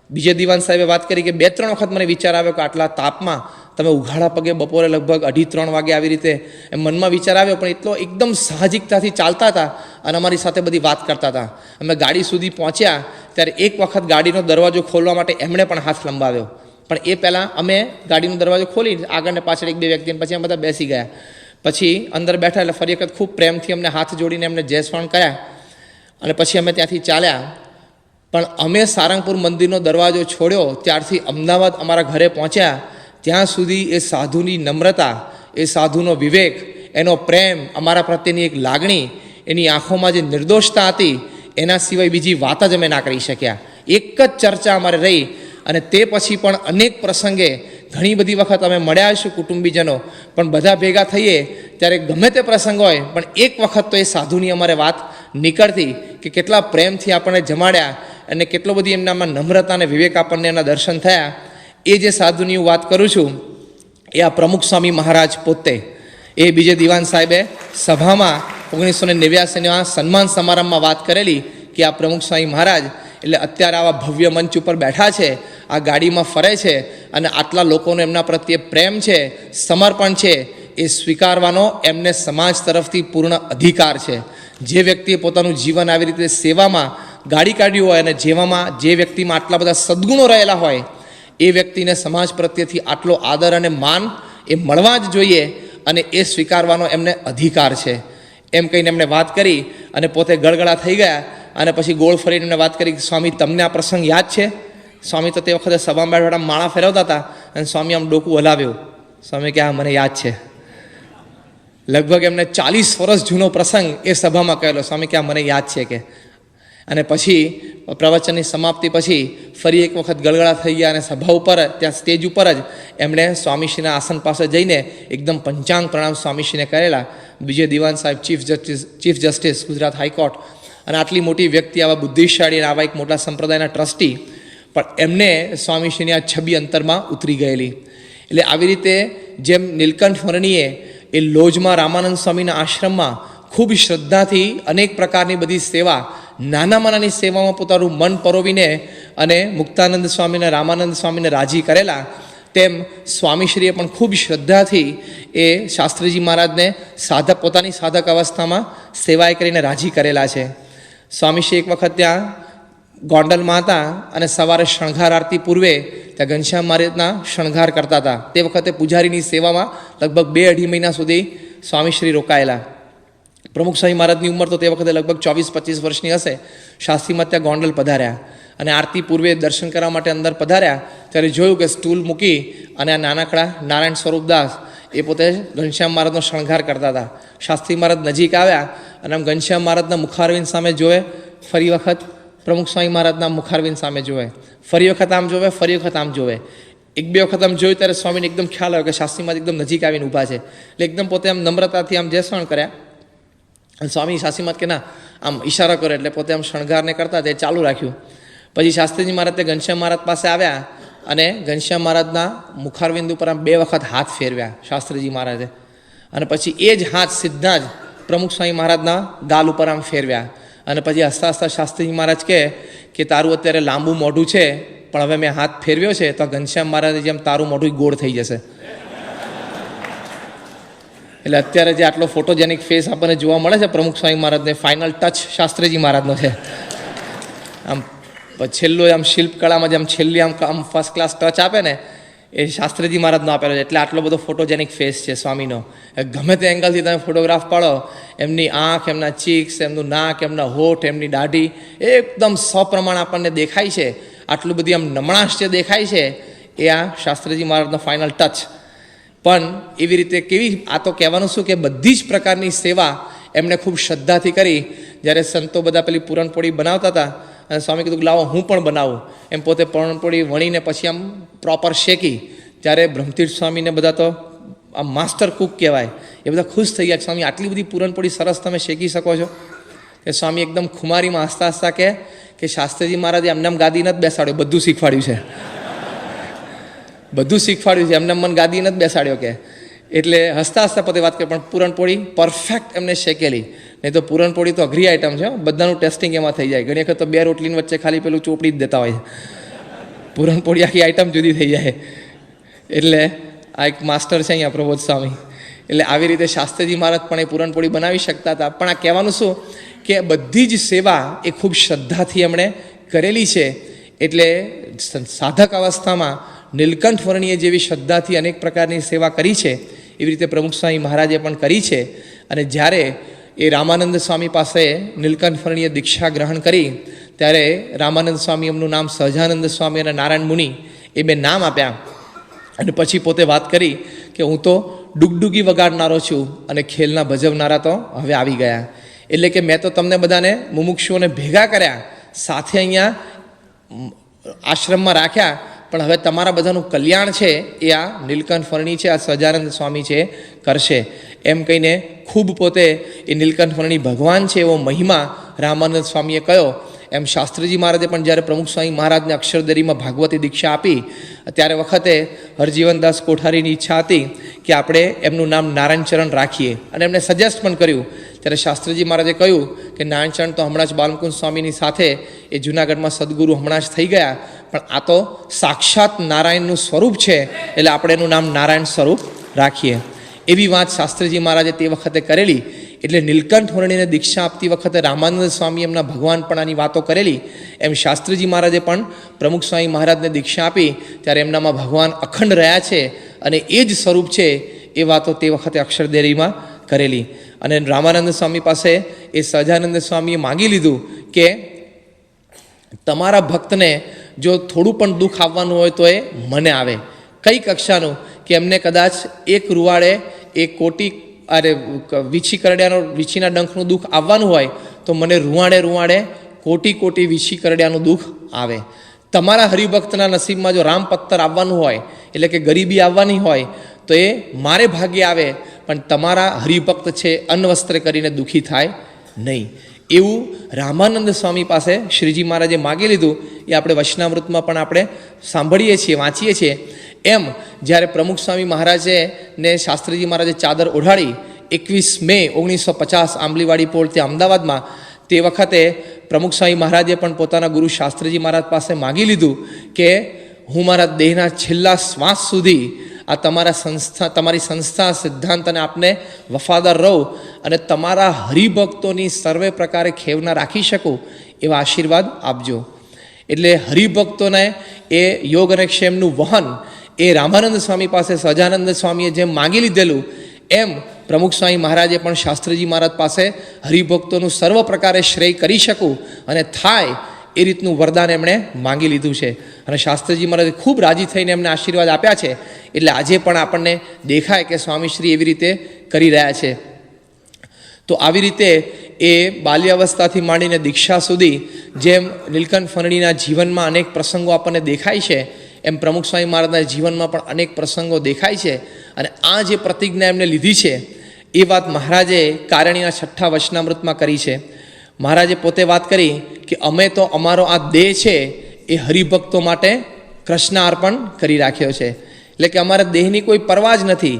બીજે દિવાન સાહેબે વાત કરી કે 2-3 વખત મને વિચાર આવ્યો કે આટલા તાપમાં તમે ઉઘાડા પગે બપોરે લગભગ 2:30-3 વાગે આવી રીતે એમ મનમાં વિચાર આવ્યો, પણ એટલો એકદમ સાહજિકતાથી ચાલતા હતા અને અમારી સાથે બધી વાત કરતા હતા. અમે ગાડી સુધી પહોંચ્યા ત્યારે એક વખત ગાડીનો દરવાજો ખોલવા માટે એમણે પણ હાથ લંબાવ્યો, પણ એ પહેલાં અમે ગાડીનો દરવાજો ખોલી આગળ ને પાછળ 1-2 વ્યક્તિને પછી અમે બધા બેસી ગયા. પછી અંદર બેઠા એટલે ફરી વખત ખૂબ પ્રેમથી અમને હાથ જોડીને એમને જય સ્વાણ કર્યા અને પછી અમે ત્યાંથી ચાલ્યા. પણ અમે સારંગપુર મંદિરનો દરવાજો છોડ્યો ત્યારથી અમદાવાદ અમારા ઘરે પહોંચ્યા ત્યાં સુધી એ સાધુની નમ્રતા, એ સાધુનો વિવેક, એનો પ્રેમ, અમારા પ્રત્યેની એક લાગણી, એની આંખોમાં જે નિર્દોષતા હતી એના સિવાય બીજી વાત જ અમે ના કરી શક્યા. એક જ ચર્ચા અમારે રહી અને તે પછી પણ અનેક પ્રસંગે ઘણી બધી વખત અમે મળ્યા છું કુટુંબીજનો, પણ બધા ભેગા થઈએ ત્યારે ગમે તે પ્રસંગ હોય પણ એક વખત તો એ સાધુની અમારે વાત નીકળતી કે કેટલા પ્રેમથી આપણને જમાડ્યા અને કેટલો બધી એમનામાં નમ્રતા અને વિવેક આપણને એના દર્શન થયા. એ જે સાધુની હું વાત કરું છું એ આ પ્રમુખ સ્વામી મહારાજ પોતે. એ બીજે દિવાન સાહેબે સભામાં 1989ના સન્માન સમારંભમાં વાત કરેલી કે આ પ્રમુખ સ્વામી મહારાજ એટલે અત્યારે આવા ભવ્ય મંચ ઉપર બેઠા છે, આ ગાડીમાં ફરે છે અને આટલા લોકોનો એમના પ્રત્યે પ્રેમ છે, સમર્પણ છે, એ સ્વીકારવાનો એમને સમાજ તરફથી પૂર્ણ અધિકાર છે. જે વ્યક્તિએ પોતાનું જીવન આવી રીતે સેવામાં ગાડી કાઢ્યું હોય અને જે વ્યક્તિમાં આટલા બધા સદ્ગુણો રહેલા હોય એ વ્યક્તિને સમાજ પ્રત્યેથી આટલો આદર અને માન એ મળવા જ જોઈએ અને એ સ્વીકારવાનો એમને અધિકાર છે. એમ કહીને એમણે વાત કરી અને પોતે ગળગળા થઈ ગયા અને પછી ગોળ ફરીને એમને વાત કરી કે સ્વામી તમને આ પ્રસંગ યાદ છે? સ્વામી તો તે વખતે સભામાં બેઠા માળા ફેરવતા હતા અને સ્વામી આમ ડોકું હલાવ્યું. સ્વામી કે હા મને યાદ છે. લગભગ એમને 40 વર્ષ જૂનો પ્રસંગ એ સભામાં કહેલો. સ્વામી કે આ મને યાદ છે કે. અને પછી પ્રવચનની સમાપ્તિ પછી ફરી એક વખત ગળગળા થઈ ગયા અને સભા ઉપર ત્યાં સ્ટેજ ઉપર જ એમણે સ્વામીશ્રીના આસન પાસે જઈને એકદમ પંચાંગ પ્રણામ સ્વામીશ્રીને કરેલા. બીજે દિવાન સાહેબ ચીફ જસ્ટિસ ગુજરાત હાઈકોર્ટ અને આટલી મોટી વ્યક્તિ, આવા બુદ્ધિશાળી અને આવા એક મોટા સંપ્રદાયના ટ્રસ્ટી, પણ એમને સ્વામીશ્રીની આ છબી અંતરમાં ઉતરી ગયેલી. એટલે આવી રીતે જેમ નીલકંઠ વર્ણીએ એ લોજમાં રામાનંદ સ્વામીના આશ્રમમાં ખૂબ શ્રદ્ધાથી અનેક પ્રકારની બધી સેવા નાનામાં નાની સેવામાં પોતાનું મન પરોવીને અને મુક્તાનંદ સ્વામીને રામાનંદ સ્વામીને રાજી કરેલા, તેમ સ્વામીશ્રીએ પણ ખૂબ શ્રદ્ધાથી એ શાસ્ત્રીજી મહારાજને પોતાની સાધક અવસ્થામાં સેવાએ કરીને રાજી કરેલા છે. સ્વામીશ્રી એક વખત ત્યાં ગોંડલમાં હતા અને સવારે શણગાર આરતી પૂર્વે ત્યાં ઘનશ્યામ મહારાજના શણગાર કરતા હતા. તે વખતે પૂજારીની સેવામાં લગભગ 2-2.5 મહિના સુધી સ્વામીશ્રી રોકાયેલા. પ્રમુખ સ્વામી મહારાજની ઉંમર તો તે વખતે લગભગ 24-25 વર્ષની હશે. શાસ્ત્રીમાં ત્યાં ગોંડલ પધાર્યા અને આરતી પૂર્વે દર્શન કરવા માટે અંદર પધાર્યા ત્યારે જોયું કે સ્ટૂલ મૂકી અને આ નાનકડા નારાયણ સ્વરૂપદાસ એ પોતે ઘનશ્યામ મહારાજનો શણગાર કરતા હતા. શાસ્ત્રી મહારાજ નજીક આવ્યા અને આમ ઘનશ્યામ મહારાજના મુખારવિંદ સામે જોવે, ફરી વખત પ્રમુખ સ્વામી મહારાજના મુખારવિંદ સામે જોવે, ફરી વખત આમ જોવે, ફરી વખત આમ જોવે. 1-2 વખત આમ જોયું ત્યારે સ્વામીને એકદમ ખ્યાલ આવ્યો કે શાસ્ત્રી મહારાજ એકદમ નજીક આવીને ઊભા છે. એટલે એકદમ પોતે આમ નમ્રતાથી આમ જેસણ કર્યા અને સ્વામી શાસ્ત્રી મહારાજ કે ના આમ ઈશારો કર્યો એટલે પોતે આમ શણગારને કરતા તે ચાલુ રાખ્યું. પછી શાસ્ત્રીજી મહારાજ તે ઘનશ્યામ મહારાજ પાસે આવ્યા અને ઘનશ્યામ મહારાજના મુખારવિંદ ઉપર આમ 2 વખત હાથ ફેરવ્યા શાસ્ત્રીજી મહારાજે અને પછી એ જ હાથ સીધા જ પ્રમુખ સ્વામી મહારાજના ગાલ ઉપર આમ ફેરવ્યા અને પછી હસતા હસતા શાસ્ત્રીજી મહારાજ કે તારું અત્યારે લાંબુ મોઢું છે પણ હવે મેં હાથ ફેરવ્યો છે તો ઘનશ્યામ મહારાજે જેમ તારું મોઢું ગોળ થઈ જશે. એટલે અત્યારે જે આટલો ફોટોજેનિક ફેસ આપણને જોવા મળે છે પ્રમુખ સ્વામી મહારાજને, ફાઇનલ ટચ શાસ્ત્રીજી મહારાજનો છે. આમ છેલ્લું આમ શિલ્પકળામાં જેમ છેલ્લી આમ ફર્સ્ટ ક્લાસ ટચ આપે ને એ શાસ્ત્રીજી મહારાજનો આપેલો છે. એટલે આટલો બધો ફોટોજેનિક ફેસ છે સ્વામીનો. ગમે તે એંગલથી તમે ફોટોગ્રાફ પાડો, એમની આંખ, એમના ચીક્સ, એમનું નાક, એમના હોઠ, એમની દાઢી એકદમ સપ્રમાણ આપણને દેખાય છે. આટલું બધી આમ નમણાશ જે દેખાય છે એ આ શાસ્ત્રીજી મહારાજનો ફાઇનલ ટચ. પણ એવી રીતે કેવી, આ તો કહેવાનું શું કે બધી જ પ્રકારની સેવા એમણે ખૂબ શ્રદ્ધાથી કરી. જ્યારે સંતો બધા પેલી પૂરણપોળી બનાવતા હતા અને સ્વામી કીધું લાવો હું પણ બનાવું, એમ પોતે પૂરણપોળી વણીને પછી આમ પ્રોપર શેકી. ત્યારે બ્રહ્મતીર્થ સ્વામીને બધા તો આમ માસ્ટર કુક કહેવાય, એ બધા ખુશ થઈ ગયા. સ્વામી આટલી બધી પૂરણપોળી સરસ તમે શેકી શકો છો. કે સ્વામી એકદમ ખુમારીમાં હસતા હસતા કે શાસ્ત્રીજી મહારાજે એમને ગાદી નથી બેસાડ્યો, બધું શીખવાડ્યું છે, બધું શીખવાડ્યું છે, એમને મન ગાદી નથી બેસાડ્યો કે. એટલે હસતા હસતા પોતે વાત કરી પણ પૂરણપોળી પરફેક્ટ એમને શેકેલી. નહીં તો પૂરણપોળી તો અઘરી આઈટમ છે, બધાનું ટેસ્ટિંગ એમાં થઈ જાય. ઘણી વખત તો 2 રોટલીની વચ્ચે ખાલી પેલું ચોપડી જ દેતા હોય. પૂરણપોળી આખી આઈટમ જુદી થઈ જાય. એટલે આ એક માસ્ટર છે અહીંયા પ્રબોધ સ્વામી. એટલે આવી રીતે શાસ્ત્રીજી મહારાજ પણ એ પૂરણપોળી બનાવી શકતા હતા. પણ આ કહેવાનું શું કે બધી જ સેવા એ ખૂબ શ્રદ્ધાથી એમણે કરેલી છે. એટલે સાધક અવસ્થામાં નીલકંઠ વર્ણીએ જેવી શ્રદ્ધાથી અનેક પ્રકારની સેવા કરી છે એવી રીતે પ્રમુખ સ્વામી મહારાજે પણ કરી છે. અને જ્યારે એ રામાનંદ સ્વામી પાસે નીલકંઠ વર્ણીએ દીક્ષા ગ્રહણ કરી ત્યારે રામાનંદ સ્વામી એમનું નામ સહજાનંદ સ્વામી અને નારાયણ મુનિ એ 2 નામ આપ્યા. અને પછી પોતે વાત કરી કે હું તો ડુગડુગી વગાડનારો છું અને ખેલના ભજવનારા તો હવે આવી ગયા. એટલે કે મેં તો તમને બધાને મુમુક્ષુઓને ભેગા કર્યા, સાથે અહીંયા આશ્રમમાં રાખ્યા, પણ હવે તમારા બધાનું કલ્યાણ છે એ આ નીલકંઠ વર્ણી છે, આ સહજાનંદ સ્વામી છે કરશે. એમ કહીને ખૂબ પોતે એ નીલકંઠ વર્ણી ભગવાન છે એવો મહિમા રામાનંદ સ્વામીએ કહ્યો. એમ શાસ્ત્રીજી મહારાજે પણ જ્યારે પ્રમુખ સ્વામી મહારાજને અક્ષરદેરીમાં ભાગવતી દીક્ષા આપી ત્યારે વખતે હરજીવનદાસ કોઠારીની ઈચ્છા હતી કે આપણે એમનું નામ નારાયણચરણ રાખીએ અને એમને સજેસ્ટ પણ કર્યું. ત્યારે શાસ્ત્રીજી મહારાજે કહ્યું કે નારાયણચરણ તો હમણાં જ બાલમુકુંદ સ્વામીની સાથે એ જૂનાગઢમાં સદગુરુ હમણાં જ થઈ ગયા, પણ આ તો સાક્ષાત નારાયણનું સ્વરૂપ છે એટલે આપણે એનું નામ નારાયણ સ્વરૂપ રાખીએ. એવી વાત શાસ્ત્રીજી મહારાજે તે વખતે કરેલી. એટલે નીલકંઠ વર્ણીને દીક્ષા આપતી વખતે રામાનંદ સ્વામી એમના ભગવાન પણ આની વાતો કરેલી. એમ શાસ્ત્રીજી મહારાજે પણ પ્રમુખ સ્વામી મહારાજને દીક્ષા આપી ત્યારે એમનામાં ભગવાન અખંડ રહ્યા છે અને એ જ સ્વરૂપ છે એ વાતો તે વખતે અક્ષરદેરીમાં કરેલી. અને રામાનંદ સ્વામી પાસે એ સહજાનંદ સ્વામીએ માગી લીધું કે તમારા ભક્તને જો થોડું પણ દુઃખ આવવાનું હોય તો એ મને આવે. કઈ કક્ષાનું કે એમને કદાચ એક રૂવાડે એક કોટી વીછી કરડિયાનો વીછીના ડંખનું દુઃખ આવવાનું હોય તો મને રૂવાડે કોટી વીછી કરડિયાનું દુઃખ આવે. તમારા હરિભક્તના નસીબમાં જો રામપત્તર આવવાનું હોય એટલે કે ગરીબી આવવાની હોય તો એ મારે ભાગ્ય આવે, પણ તમારા હરિભક્ત છે અન્નવસ્ત્ર કરીને દુઃખી થાય નહીં. એવું રામાનંદ સ્વામી પાસે શ્રીજી મહારાજે માગી લીધું. એ આપણે વચનામૃતમાં પણ આપણે સાંભળીએ છીએ, વાંચીએ છીએ. એમ જ્યારે પ્રમુખ સ્વામી મહારાજે ને શાસ્ત્રીજી મહારાજે ચાદર ઓઢાડી 21 મે 1950 આંબલીવાડી પોળ ત્યાં અમદાવાદમાં, તે વખતે પ્રમુખ સ્વામી મહારાજે પણ પોતાના ગુરુ શાસ્ત્રીજી મહારાજ પાસે માગી લીધું કે હું મારા દેહના છેલ્લા શ્વાસ સુધી આ તમારી સંસ્થા સિદ્ધાંત અને આપને વફાદાર રહું અને તમારા હરિભક્તોની સર્વે પ્રકારે ખેવના રાખી શકું એવા આશીર્વાદ આપજો. એટલે હરિભક્તોને એ યોગ અને ક્ષેમનું વહન એ રામાનંદ સ્વામી પાસે સહજાનંદ સ્વામીએ જેમ માગી લીધેલું એમ પ્રમુખ સ્વામી મહારાજે પણ શાસ્ત્રીજી મહારાજ પાસે હરિભક્તોનું સર્વ પ્રકારે શ્રેય કરી શકું અને થાય એ રીતનું વરદાન એમણે માંગી લીધું છે. અને શાસ્ત્રીજી મહારાજે ખૂબ રાજી થઈને એમને આશીર્વાદ આપ્યા છે. એટલે આજે પણ આપણને દેખાય કે સ્વામીશ્રી એવી રીતે કરી રહ્યા છે. તો આવી રીતે એ બાલ્યાવસ્થાથી માંડીને દીક્ષા સુધી જેમ નીલકંઠ ફરણીના જીવનમાં અનેક પ્રસંગો આપણને દેખાય છે એમ પ્રમુખ સ્વામી મહારાજના જીવનમાં પણ અનેક પ્રસંગો દેખાય છે. અને આ જે પ્રતિજ્ઞા એમને લીધી છે એ વાત મહારાજે કારણીના 6ઠ્ઠા વચનામૃતમાં કરી છે. મહારાજે પોતે વાત કરી કે અમે તો અમારો આ દેહ છે એ હરિભક્તો માટે કૃષ્ણ અર્પણ કરી રાખ્યો છે. એટલે કે અમારા દેહની કોઈ પરવા જ નથી.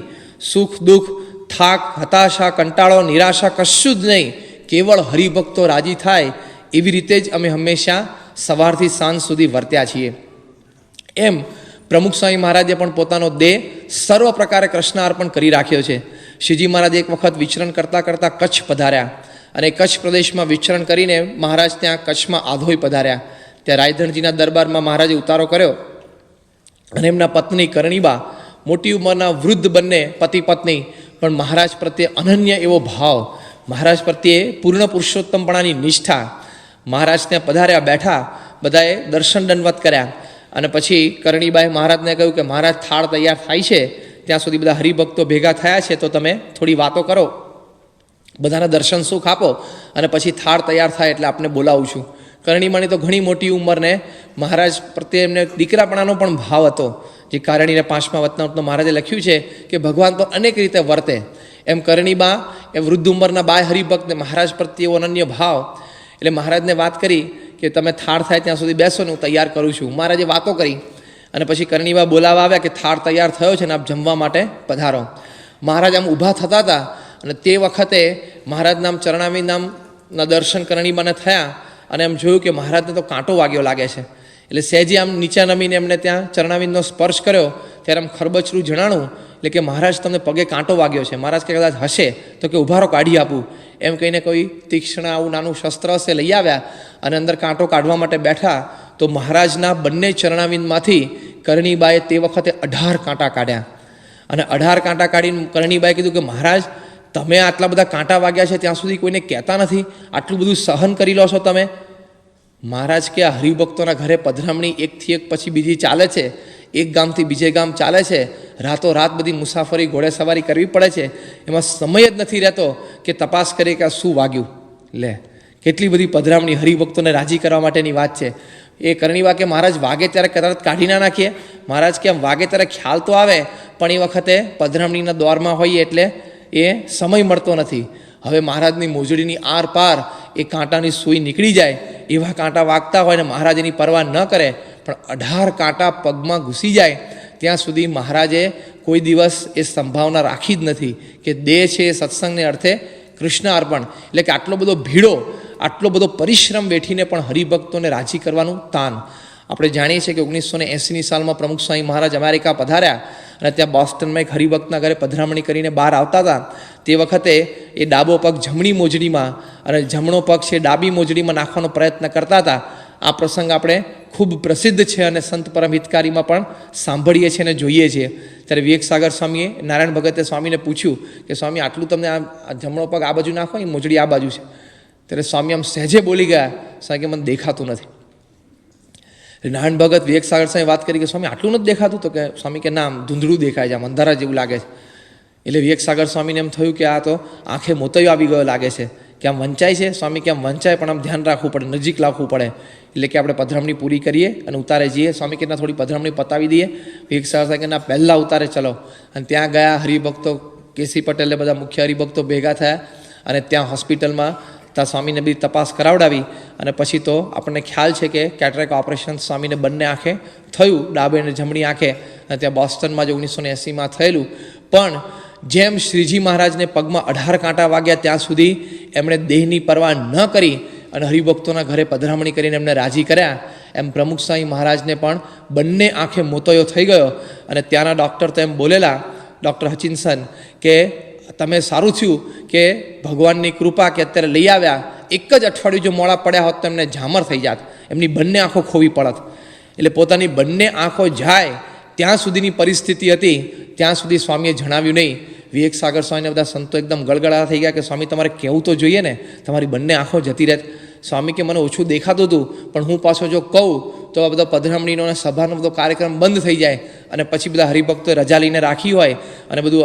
સુખ દુઃખ થાક હતાશા કંટાળો નિરાશા કશું જ નહીં, કેવળ હરિભક્તો રાજી થાય એવી રીતે જ અમે હંમેશા સવારથી સાંજ સુધી વર્ત્યા છીએ. એમ પ્રમુખ સ્વામી મહારાજે પણ પોતાનો દેહ સર્વ પ્રકારે કૃષ્ણ અર્પણ કરી રાખ્યો છે. શ્રીજી મહારાજ એક વખત વિચરણ કરતાં કરતાં કચ્છ પધાર્યા અને કચ્છ પ્રદેશમાં વિચરણ કરીને મહારાજ ત્યાં કચ્છમાં આધોઈ પધાર્યા. ત્યાં રાયધણજીના દરબારમાં મહારાજે ઉતારો કર્યો અને એમના પત્ની કરણીબા મોટી ઉંમરના વૃદ્ધ બંને પતિ પત્ની, પણ મહારાજ પ્રત્યે અનન્ય એવો ભાવ, મહારાજ પ્રત્યે પૂર્ણ પુરુષોત્તમપણાની નિષ્ઠા. મહારાજ ત્યાં પધાર્યા, બેઠા, બધાએ દર્શન દંડવત કર્યા અને પછી કરણીબાએ મહારાજને કહ્યું કે મહારાજ થાળ તૈયાર થાય છે ત્યાં સુધી બધા હરિભક્તો ભેગા થયા છે તો તમે થોડી વાતો કરો, બધાને દર્શન સુખ આપો અને પછી થાળ તૈયાર થાય એટલે આપને બોલાવું છું. કરણીબાની તો ઘણી મોટી ઉંમરને મહારાજ પ્રત્યે એમને દીકરાપણાનો પણ ભાવ હતો. જે કારણીને 5મા વચનામૃતમાં મહારાજે લખ્યું છે કે ભગવાન તો અનેક રીતે વર્તે, એમ કરણીબા એ વૃદ્ધ ઉંમરના બાય હરિભક્તને મહારાજ પ્રત્યે એવો અનન્ય ભાવ. એટલે મહારાજને વાત કરી કે તમે થાળ થાય ત્યાં સુધી બેસો ને હું તૈયાર કરું છું. મહારાજે વાતો કરી અને પછી કરણીબા બોલાવવા આવ્યા કે થાળ તૈયાર થયો છે ને આપ જમવા માટે પધારો. મહારાજ આમ ઊભા થતા હતા અને તે વખતે મહારાજના ચરણાવી નામના દર્શન કરણીબાને થયા અને એમ જોયું કે મહારાજને તો કાંટો વાગ્યો લાગે છે. એટલે સહેજી આમ નીચા નમીને એમને ત્યાં ચરણાવિંદનો સ્પર્શ કર્યો ત્યારે આમ ખરબચરું જણાણું એટલે કે મહારાજ તમને પગે કાંટો વાગ્યો છે. મહારાજ કે કદાચ હશે તો કે ઉભારો કાઢી આપું, એમ કહીને કોઈ તીક્ષ્ણ આવું નાનું શસ્ત્ર હશે લઈ આવ્યા અને અંદર કાંટો કાઢવા માટે બેઠા તો મહારાજના બંને ચરણાવિંદમાંથી કરણીબાએ તે વખતે 18 કાંટા કાઢ્યા અને 18 કાંટા કાઢીને કરણીબાએ કીધું કે મહારાજ તમે આટલા બધા કાંટા વાગ્યા છે ત્યાં સુધી કોઈને કહેતા નથી, આટલું બધું સહન કરી લો છો તમે. મહારાજ કે આ હરિભક્તોના ઘરે પધરામણી એકથી એક પછી બીજી ચાલે છે, એક ગામથી બીજે ગામ ચાલે છે, રાતોરાત બધી મુસાફરી ઘોડે સવારી કરવી પડે છે, એમાં સમય જ નથી રહેતો કે તપાસ કરીએ કે આ શું વાગ્યું. લે કેટલી બધી પધરામણી હરિભક્તોને રાજી કરવા માટેની વાત છે. એ કરણીબા કે મહારાજ વાગે ત્યારે તરત કાઢી ના નાખીએ. મહારાજ કે આમ વાગે ત્યારે ખ્યાલ તો આવે પણ એ વખતે પધરામણીના દોરમાં હોઈએ એટલે એ સમય મળતો નથી. હવે મહારાજની મોજડીની આર પાર એ કાંટાની સૂઈ નીકળી જાય એવા કાંટા વાગતા હોય ને મહારાજ એની પરવા ન કરે, પણ 18 કાંટા પગમાં ઘૂસી જાય ત્યાં સુધી મહારાજે કોઈ દિવસ એ સંભાવના રાખી જ નથી કે દેહ છે એ સત્સંગને અર્થે કૃષ્ણ અર્પણ. એટલે કે આટલો બધો ભીડો, આટલો બધો પરિશ્રમ વેઠીને પણ હરિભક્તોને રાજી કરવાનું તાન. આપણે જાણીએ છીએ કે 1980ની સાલમાં પ્રમુખ સ્વામી મહારાજ અમેરિકા પધાર્યા અને ત્યાં બોસ્ટનમાં એક હરિભક્તના ઘરે પધરામણી કરીને બહાર આવતા હતા. તે વખતે એ ડાબો પગ જમણી મોજડીમાં અને જમણો પગ છે ડાબી મોજડીમાં નાખવાનો પ્રયત્ન કરતા હતા. આ પ્રસંગ આપણે ખૂબ પ્રસિદ્ધ છે અને સંત પરમ હિતકારીમાં પણ સાંભળીએ છીએ અને જોઈએ છીએ. ત્યારે વિવેક સાગર સ્વામીએ નારાયણ ભગતે સ્વામીને પૂછ્યું કે સ્વામી આટલું તમને આ જમણો પગ આ બાજુ નાખો, એ મોજડી આ બાજુ છે. ત્યારે સ્વામી આમ સહેજે બોલી ગયા, સ્વામી કે મને દેખાતું નથી. નારાયણ ભગત વિવેક સાગર સ્વામી વાત કરી કે સ્વામી આટલું નથી દેખાતું? તો કે સ્વામી કે ના આમ ધૂંધળું દેખાય છે, આમ અંધારા જેવું લાગે છે. એટલે વિવેક સાગર સ્વામીને એમ થયું કે આ તો આંખે મોતૈયો આવી ગયો લાગે છે, કે આમ વંચાય છે. સ્વામી કે આમ વંચાય પણ આમ ધ્યાન રાખવું પડે, નજીક લાવવું પડે. એટલે કે આપણે પધરામણી પૂરી કરીએ અને ઉતારે જઈએ. સ્વામી કે ના થોડી પધરામણી પતાવી દઈએ. વિવેક સાગર સ્વામી કે ના પહેલાં ઉતારે ચલો. અને ત્યાં ગયા હરિભક્તો, કેસી પટેલે બધા મુખ્ય હરિભક્તો ભેગા થયા અને ત્યાં હોસ્પિટલમાં ત્યાં સ્વામીને બધી તપાસ કરાવડાવી અને પછી તો આપણને ખ્યાલ છે કે કેટરેક્ટ ઓપરેશન સ્વામીને બંને આંખે થયું, ડાબે અને જમણી આંખે. અને ત્યાં બોસ્ટનમાં જે 1980માં થયેલું. પણ જેમ શ્રીજી મહારાજને પગમાં 18 કાંટા વાગ્યા ત્યાં સુધી એમણે દેહની પરવા ન કરી અને હરિભક્તોના ઘરે પધરામણી કરીને એમને રાજી કર્યા, એમ પ્રમુખ સ્વામી મહારાજને પણ બંને આંખે મોતોયો થઈ ગયો. અને ત્યાંના ડૉક્ટર તો એમ બોલેલા, ડૉક્ટર હચિન્સન, કે તમે સારું થયું કે ભગવાનની કૃપા કે અત્યારે લઈ આવ્યા, એક જ અઠવાડિયું જો મોડા પડ્યા હોત તો એમને ઝામર થઈ જાત, એમની બંને આંખો ખોવી પડત. એટલે પોતાની બંને આંખો જાય ત્યાં સુધીની પરિસ્થિતિ હતી, ત્યાં સુધી સ્વામીએ જણાવ્યું નહીં. વિવેક સાગર સ્વામીને બધા સંતો એકદમ ગળગળા થઈ ગયા કે સ્વામી તમારે કહેવું તો જોઈએ ને, તમારી બંને આંખો જતી રહે. સ્વામી કે મને ઓછું દેખાતું હતું, પણ હું પાછો જો કહું તો આ બધો પધરામણીનો અને સભાનો બધો કાર્યક્રમ બંધ થઈ જાય, અને પછી બધા હરિભક્તોએ રજા લઈને રાખી હોય અને બધું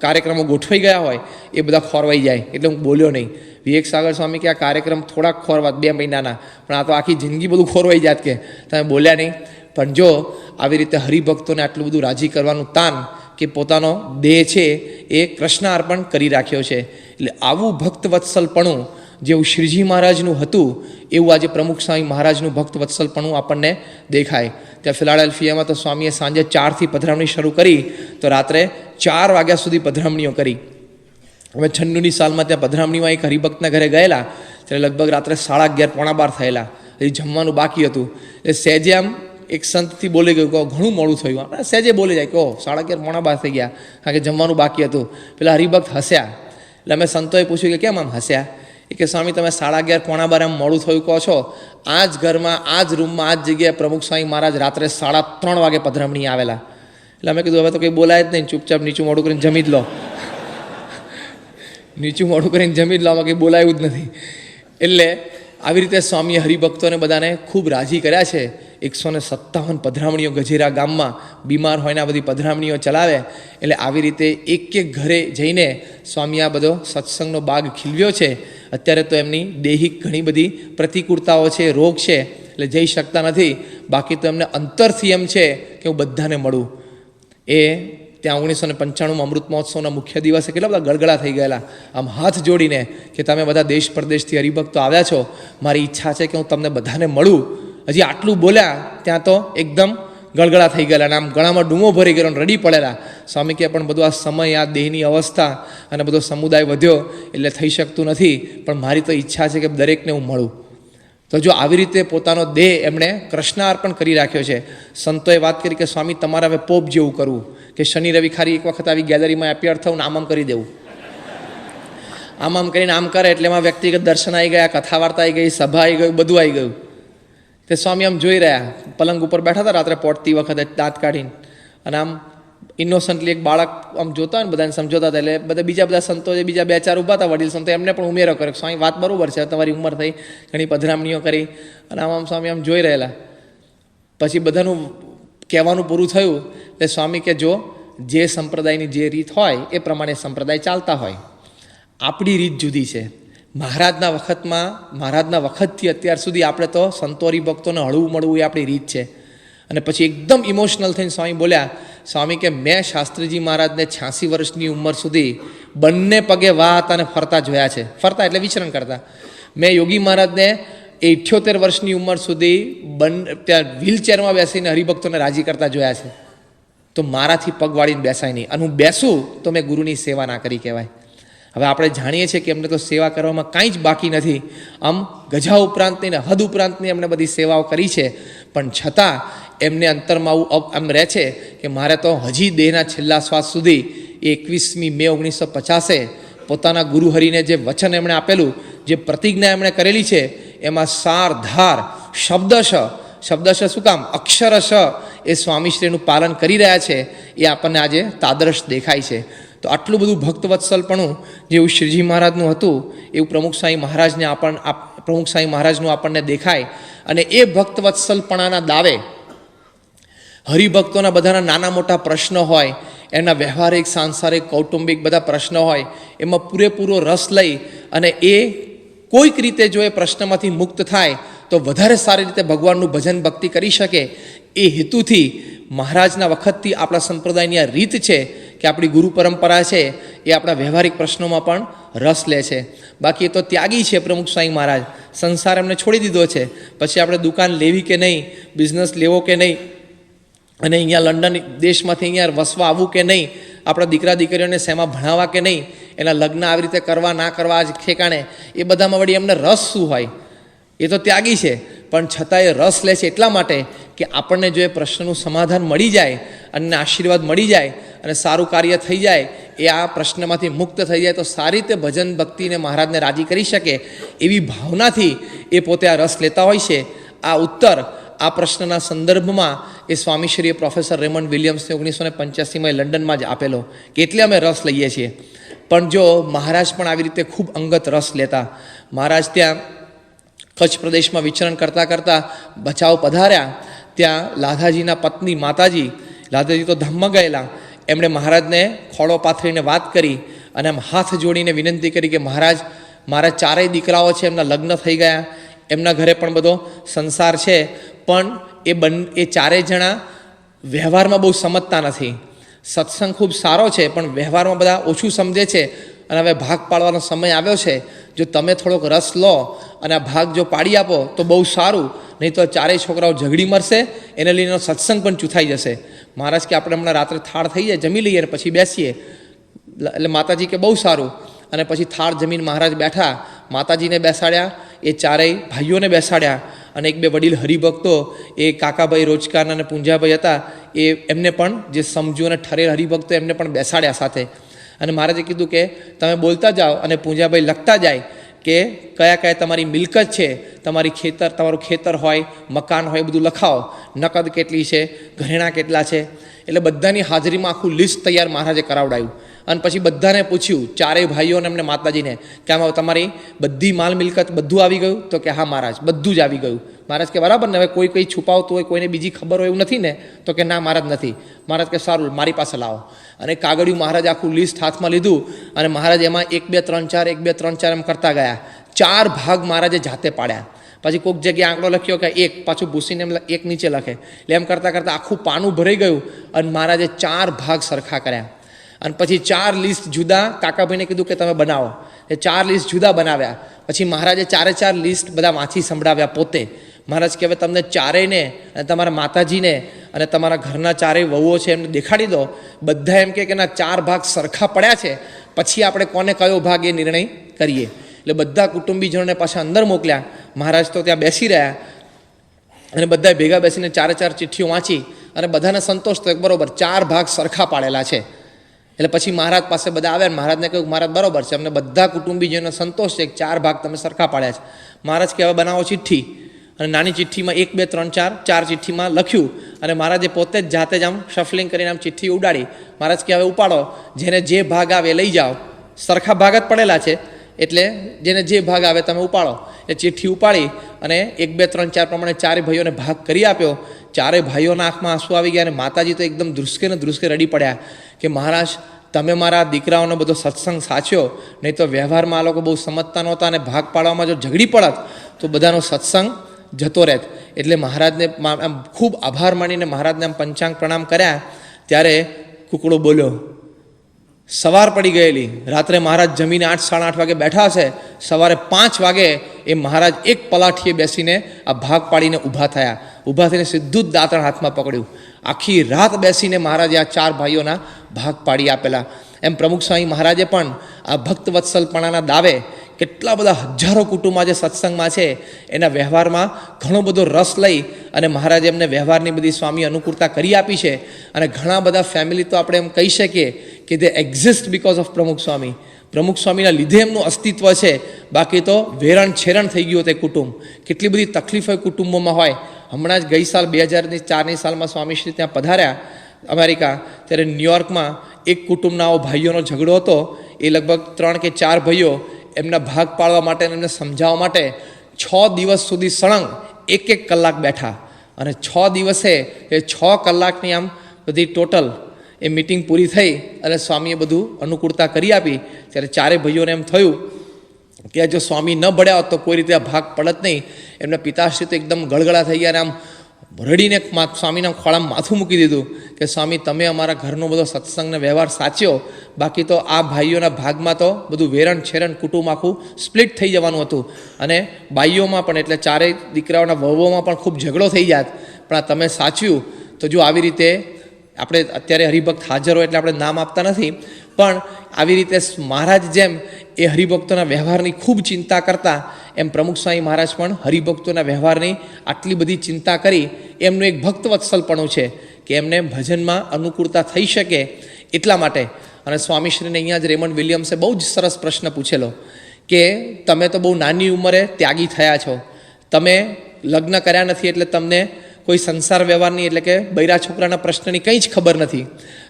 કાર્યક્રમો ગોઠવાઈ ગયા હોય, એ બધા ખોરવાઈ જાય. એટલે હું બોલ્યો નહીં. વિવેક સાગર સ્વામી કે આ કાર્યક્રમ થોડાક ખોરવાત 2 મહિનાના, પણ આ તો આખી જિંદગી બધું ખોરવાઈ જાત, કે તમે બોલ્યા નહીં. પણ જો આવી રીતે હરિભક્તોને આટલું બધું રાજી કરવાનું તાન કે પોતાનો દેહ છે એ કૃષ્ણ અર્પણ કરી રાખ્યો છે. એટલે આવું ભક્ત વત્સલપણું જેવું શ્રીજી મહારાજનું હતું, એવું આજે પ્રમુખ સ્વામી મહારાજનું ભક્ત વત્સલપણું આપણને દેખાય. ત્યાં ફિલાડેલ્ફિયામાં તો સ્વામીએ સાંજે 4થી પધરામણી શરૂ કરી તો રાત્રે 4 વાગ્યા સુધી પધરામણીઓ કરી. હવે 96ની સાલમાં ત્યાં પધરામણીમાં એક હરિભક્તના ઘરે ગયેલા, ત્યારે લગભગ રાત્રે 11:30 પોણા 12 થયેલા. એ જમવાનું બાકી હતું. એટલે સહેજે આમ એક સંતથી બોલી ગયું કહો ઘણું મોડું થયું, સહેજે બોલી જાય કહો 11:30 પોણા 12 થઈ ગયા, કારણ કે જમવાનું બાકી હતું. પેલા હરિભક્ત હસ્યા. એટલે અમે સંતોએ પૂછ્યું કે કેમ આમ હસ્યા? એ કે સ્વામી તમે 11:30 પોણા 12 આમ મોડું થયું કહો છો, આ જ ઘરમાં આ જ રૂમમાં આ જ જગ્યાએ પ્રમુખ સ્વામી મહારાજ રાત્રે 3:30 વાગે પધરામણી આવેલા. એટલે અમે કીધું હવે તો કંઈ બોલાય જ નહીં, ચૂપચાપ નીચું મોડું કરીને જમી જ લો. નીચું મોડું કરીને જમી જ લો, આમાં કંઈ બોલાયું જ નથી. એટલે આવી રીતે સ્વામીએ હરિભક્તોને બધાને ખૂબ રાજી કર્યા છે. 157 પધરામણીઓ ગજેરા ગામમાં બીમાર હોયને આ બધી પધરામણીઓ ચલાવે. એટલે આવી રીતે એક ઘરે જઈને સ્વામી આ બધો સત્સંગનો બાગ ખીલવ્યો છે. અત્યારે તો એમની દૈહિક ઘણી બધી પ્રતિકૂળતાઓ છે, રોગ છે, એટલે જઈ શકતા નથી. બાકી તો એમને અંતરથી એમ છે કે હું બધાને મળું. એ ત્યાં 1995માં અમૃત મહોત્સવના મુખ્ય દિવસે કેટલા બધા ગળગળા થઈ ગયેલા, આમ હાથ જોડીને કે તમે બધા દેશ પરદેશથી હરિભક્તો આવ્યા છો, મારી ઈચ્છા છે કે હું તમને બધાને મળું. હજી આટલું બોલ્યા ત્યાં તો એકદમ ગળગળા થઈ ગયેલા, અને આમ ગળામાં ડૂમો ભરી ગયેલો, રડી પડેલા. સ્વામી કે પણ બધું આ સમય, આ દેહની અવસ્થા અને બધો સમુદાય વધ્યો એટલે થઈ શકતું નથી, પણ મારી તો ઈચ્છા છે કે દરેકને હું મળું. તો જો આવી રીતે પોતાનો દેહ એમણે કૃષ્ણ અર્પણ કરી રાખ્યો છે. સંતોએ વાત કરી કે સ્વામી તમારે હવે પોપ જેવું કરવું, કે શનિ રવિ ખાલી એક વખત આવી ગેલેરીમાં એપિયર થવું, આમ કરી દેવું. આમ કરીને આમ કરે એટલે એમાં વ્યક્તિગત દર્શન આવી ગયા, કથા વાર્તા આવી ગઈ, સભા આવી ગયું, બધું આવી ગયું. તે સ્વામી આમ જોઈ રહ્યા, પલંગ ઉપર બેઠા હતા રાત્રે પોટતી વખતે દાંત કાઢીને, અને આમ ઇનોસન્ટલી એક બાળક આમ જોતા હોય ને બધાને સમજોતા હતા. એટલે બીજા સંતો જે બીજા 2-4 ઊભા હતા વડીલ સંતો, એમને પણ ઉમેરો કર્યો, સ્વામી વાત બરાબર છે, તમારી ઉંમર થઈ, ઘણી પધરામણીઓ કરી, અને આમ સ્વામી આમ જોઈ રહેલા. પછી બધાનું કહેવાનું પૂરું થયું એટલે સ્વામી કે જો જે સંપ્રદાયની જે રીત હોય એ પ્રમાણે સંપ્રદાય ચાલતા હોય. આપણી રીત જુદી છે. મહારાજના વખતથી અત્યાર સુધી આપણે તો સંતો હરિભક્તોને હળવું મળવું એ આપણી રીત છે. અને પછી એકદમ ઇમોશનલ થઈને સ્વામી બોલ્યા, સ્વામી કે મેં શાસ્ત્રીજી મહારાજને 86 વર્ષની ઉંમર સુધી બંને પગે વાહતા અને ફરતા જોયા છે. ફરતા એટલે વિચરણ કરતા. મેં યોગી મહારાજને 78 વર્ષની ઉંમર સુધી ત્યાં વ્હીલચેરમાં બેસીને હરિભક્તોને રાજી કરતા જોયા છે. તો મારાથી પગ વાળીને બેસાય નહીં, અને હું બેસું તો મેં ગુરુની સેવા ના કરી કહેવાય. હવે આપણે જાણીએ છીએ કે એમને તો સેવા કરવામાં કાંઈ જ બાકી નથી. આમ ગજા ઉપરાંતની ને હદ ઉપરાંતની એમણે બધી સેવાઓ કરી છે, પણ છતાં એમને અંતરમાં આવું એમ રહે છે કે મારે તો હજી દેહના છેલ્લા શ્વાસ સુધી 21મી મે 1950 પોતાના ગુરુહરિને જે વચન એમણે આપેલું, જે પ્રતિજ્ઞા એમણે કરેલી છે, એમાં સાર ધાર શબ્દશ શું કામ અક્ષરશ એ સ્વામીશ્રીનું પાલન કરી રહ્યા છે. એ આપણને આજે તાદરશ દેખાય છે. તો આટલું બધું ભક્તવત્સલપણું જેવું શ્રીજી મહારાજનું હતું એવું પ્રમુખ સ્વામી મહારાજનું આપણને દેખાય. અને એ ભક્તવત્સલપણાના દાવે હરિભક્તોના બધાના નાના મોટા પ્રશ્નો હોય, એમના વ્યવહારિક, સાંસારિક, કૌટુંબિક બધા પ્રશ્નો હોય, એમાં પૂરેપૂરો રસ લઈ અને એ કોઈક રીતે જો એ પ્રશ્નમાંથી મુક્ત થાય તો વધારે સારી રીતે ભગવાનનું ભજન ભક્તિ કરી શકે, એ હેતુથી મહારાજના વખતથી આપણા સંપ્રદાયની આ રીત છે કે આપણી ગુરુ પરંપરા છે એ આપણા વ્યવહારિક પ્રશ્નોમાં પણ રસ લે છે. બાકી એ તો ત્યાગી છે પ્રમુખ સ્વામી મહારાજ, સંસાર એમને છોડી દીધો છે. પછી આપણે દુકાન લેવી કે નહીં, બિઝનેસ લેવો કે નહીં, અને અહીંયા લંડન દેશમાંથી અહીંયા વસવા આવવું કે નહીં, આપણા દીકરા દીકરીઓને શેમાં ભણાવવા કે નહીં, એના લગ્ન આવી રીતે કરવા ના કરવા જ ઠેકાણે, એ બધામાં વળી એમને રસ શું હોય? એ તો ત્યાગી છે, પણ છતાં એ રસ લે છે એટલા માટે કે આપણને જો એ પ્રશ્નનું સમાધાન મળી જાય અને આશીર્વાદ મળી જાય અને સારું કાર્ય થઈ જાય, એ આ પ્રશ્નમાંથી મુક્ત થઈ જાય તો સારી રીતે ભજન ભક્તિને મહારાજને રાજી કરી શકે એવી ભાવનાથી એ પોતે આ રસ લેતા હોય છે. આ ઉત્તર આ પ્રશ્નના સંદર્ભમાં એ સ્વામીશ્રીએ પ્રોફેસર રેમન્ડ વિલિયમ્સને 1985માં લંડનમાં જ આપેલો કે એટલે અમે રસ લઈએ છીએ. પણ જો મહારાજ પણ આવી રીતે ખૂબ અંગત રસ લેતા. મહારાજ ત્યાં કચ્છ પ્રદેશમાં વિચરણ કરતાં કરતાં ભચાઉ પધાર્યા. ત્યાં લાધાજીના પત્ની માતાજી, લાધાજી તો ધામમાં ગયેલા, એમણે મહારાજને ખોળો પાથરીને વાત કરી અને આમ હાથ જોડીને વિનંતી કરી કે મહારાજ, મારા ચારેય દીકરાઓ છે, એમના લગ્ન થઈ ગયા, એમના ઘરે પણ બધો સંસાર છે, પણ એ ચારેય જણા વ્યવહારમાં બહુ સમજતા નથી. સત્સંગ ખૂબ સારો છે પણ વ્યવહારમાં બધા ઓછું સમજે છે અને હવે ભાગ પાડવાનો સમય આવ્યો છે. જો તમે થોડોક રસ લો અને આ ભાગ જો પાડી આપો તો બહુ સારું, નહીં તો ચારેય છોકરાઓ ઝઘડી મરશે, એને લઈને સત્સંગ પણ ચૂથાઈ જશે. મહારાજ કે આપણે હમણાં રાત્રે થાળ થઈ જાય, જમી લઈએ અને પછી બેસીએ. એટલે માતાજી કે બહુ સારું. અને પછી થાળ જમીન મહારાજ બેઠા, માતાજીને બેસાડ્યા, એ ચારેય ભાઈઓને બેસાડ્યા અને એક બે વડીલ હરિભક્તો, એ કાકાભાઈ રોજકારના અને પૂંજાભાઈ હતા, એમને પણ જે સમજુ અને ઠરેલ હરિભક્તો એમને પણ બેસાડ્યા સાથે. અને મહારાજે કીધું કે તમે બોલતા જાઓ અને પૂંજાભાઈ લખતા જાય કે કયા કયા તમારી મિલકત છે, તમારું ખેતર હોય, મકાન હોય, બધું લખાવો, નકદ કેટલી છે, ઘરેણાં કેટલા છે. એટલે બધાની હાજરીમાં આખું લિસ્ટ તૈયાર મહારાજે કરાવડાવ્યું. અને પછી બધાને પૂછ્યું, ચારેય ભાઈઓને એમને માતાજીને, કે આમાં તમારી બધી માલ મિલકત બધું આવી ગયું? તો કે હા મહારાજ, બધું જ આવી ગયું. મહારાજ કે બરાબર ને, હવે કોઈ કંઈ છુપાવતું હોય, કોઈને બીજી ખબર હોય એવું નથી ને? તો કે ના મહારાજ નથી. મહારાજ કે સારું, મારી પાસે લાવો. અને કાગળિયું મહારાજ આખું લિસ્ટ હાથમાં લીધું અને મહારાજ એમાં 1 2 3 4 1 2 3 4 એમ કરતા ગયા. 4 ભાગ મહારાજે જાતે પાડ્યા. પછી કોઈક જગ્યાએ આંકડો લખ્યો કે 1, પાછું ભૂસીને એમ 1 નીચે લખે. એટલે એમ કરતાં કરતાં આખું પાનું ભરાઈ ગયું અને મહારાજે 4 ભાગ સરખા કર્યા. અને પછી 4 લિસ્ટ જુદા કાકાભાઈને કીધું કે તમે બનાવો. એ 4 લિસ્ટ જુદા બનાવ્યા. પછી મહારાજે 4 લિસ્ટ બધા વાંચી સંભળાવ્યા પોતે. મહારાજ કે હવે તમને ચારેયને અને તમારા માતાજીને અને તમારા ઘરના ચારેય વહુઓ છે એમને દેખાડી દો. બધા એમ કે ના 4 ભાગ સરખા પડ્યા છે, પછી આપણે કોને કયો ભાગ એ નિર્ણય કરીએ. એટલે બધા કુટુંબીજનોને પાછા અંદર મોકલ્યા. મહારાજ તો ત્યાં બેસી રહ્યા અને બધા ભેગા બેસીને 4 ચિઠ્ઠીઓ વાંચી અને બધાને સંતોષ થયો, બરોબર 4 ભાગ સરખા પાડેલા છે. એટલે પછી મહારાજ પાસે બધા આવ્યા. મહારાજને કહ્યું મહારાજ બરોબર છે, અમને બધા કુટુંબીજનોને સંતોષ છે, 4 ભાગ તમે સરખા પાડ્યા છે. મહારાજ કે હવે બનાવો ચિઠ્ઠી. અને નાની ચિઠ્ઠીમાં 1 2 3 4 4 ચિઠ્ઠીમાં લખ્યું અને મહારાજે પોતે જ જાતે જ આમ શફલિંગ કરીને આમ ચિઠ્ઠી ઉડાડી. મહારાજ કે હવે ઉપાડો, જેને જે ભાગ આવે લઈ જાઓ. સરખા ભાગ જ પડેલા છે એટલે જેને જે ભાગ આવે તમે ઉપાડો. એ ચિઠ્ઠી ઉપાડી અને 1 2 3 4 પ્રમાણે 4 ભાઈઓને ભાગ કરી આપ્યો. 4 ભાઈઓના આંખમાં આંસુ આવી ગયા અને માતાજી તો એકદમ ધ્રુસકે રડી પડ્યા કે મહારાજ તમે મારા દીકરાઓનો બધો સત્સંગ સાચ્યો, નહીં તો વ્યવહારમાં આ લોકો બહુ સમજતા નહોતા અને ભાગ પાડવામાં જો ઝઘડી પડત તો બધાનો સત્સંગ જતો રહેત. એટલે મહારાજને આમ ખૂબ આભાર માનીને મહારાજને આમ પંચાંગ પ્રણામ કર્યા. ત્યારે કુકડો બોલ્યો. સવાર પડી ગયેલી, રાત્રે મહારાજ જમીને 8 સાડા 8 વાગે બેઠા હશે. સવારે 5 વાગે એ મહારાજ એક પલાઠીએ બેસીને આ ભાગ પાડીને ઊભા થયા. ઊભા થઈને સીધું જ દાંતણ હાથમાં પકડ્યું. આખી રાત બેસીને મહારાજે આ 4 ભાઈઓના ભાગ પાડી આપેલા. એમ પ્રમુખ સ્વામી મહારાજે પણ આ ભક્તવત્સલપણાના દાવે કેટલા બધા હજારો કુટુંબ આજે સત્સંગમાં છે, એના વ્યવહારમાં ઘણો બધો રસ લઈ અને મહારાજે એમને વ્યવહારની બધી સ્વામી અનુકૂળતા કરી આપી છે. અને ઘણા બધા ફેમિલી તો આપણે એમ કહી શકીએ કે દે એક્ઝિસ્ટ બિકોઝ ઓફ પ્રમુખ સ્વામી. પ્રમુખ સ્વામીના લીધે એમનું અસ્તિત્વ છે, બાકી તો વેરણ છેરણ થઈ ગયું તે કુટુંબ. કેટલી બધી તકલીફો કુટુંબોમાં હોય. હમણાં જ ગઈ સાલ 2004ની સાલમાં સ્વામીશ્રી ત્યાં પધાર્યા અમેરિકા, ત્યારે ન્યુયોર્કમાં એક કુટુંબના આવો ભાઈઓનો ઝઘડો હતો. એ લગભગ 3 કે 4 ભાઈઓ એમના ભાગ પાડવા માટે એમને સમજાવવા માટે 6 દિવસ સુધી સળંગ 1 કલાક બેઠા. અને 6 દિવસે એ 6 કલાકની આમ બધી ટોટલ એ મિટિંગ પૂરી થઈ અને સ્વામીએ બધું અનુકૂળતા કરી આપી. ત્યારે 4 ભાઈઓને એમ થયું કે જો સ્વામી ન ભળ્યા હોત તો કોઈ રીતે આ ભાગ પડત નહીં. એમના પિતાશ્રી તો એકદમ ગળગળા થઈ ગયા અને આમ રડીને સ્વામીના ખોળામાં માથું મૂકી દીધું કે સ્વામી તમે અમારા ઘરનો બધો સત્સંગનો વ્યવહાર સાચ્યો, બાકી તો આ ભાઈઓના ભાગમાં તો બધું વેરણ છેરણ કુટુંબ આખું સ્પ્લિટ થઈ જવાનું હતું. અને બાઈઓમાં પણ એટલે 4 દીકરાઓના વહુઓમાં પણ ખૂબ ઝઘડો થઈ જાત. પણ આ તમે સાચ્યું. તો જો આવી રીતે આપણે અત્યારે હરિભક્ત હાજર હોય એટલે આપણે નામ આપતા નથી, પણ આવી રીતે મહારાજ જેમ એ હરિભક્તોના વ્યવહારની ખૂબ ચિંતા કરતા, એમ પ્રમુખ સ્વામી મહારાજ પણ હરિભક્તોના વ્યવહારની આટલી બધી ચિંતા કરી એમનું એક ભક્તવત્સલપણું છે કે એમને ભજનમાં અનુકૂળતા થઈ શકે એટલા માટે. અને સ્વામીશ્રીને અહીંયા જ રેમન્ડ વિલિયમ્સે બહુ જ સરસ પ્રશ્ન પૂછેલો કે તમે તો બહુ નાની ઉંમરે ત્યાગી થયા છો, તમે લગ્ન કર્યા નથી એટલે તમને કોઈ સંસાર વ્યવહારની એટલે કે બૈરા છોકરાના પ્રશ્નની કંઈ જ ખબર નથી,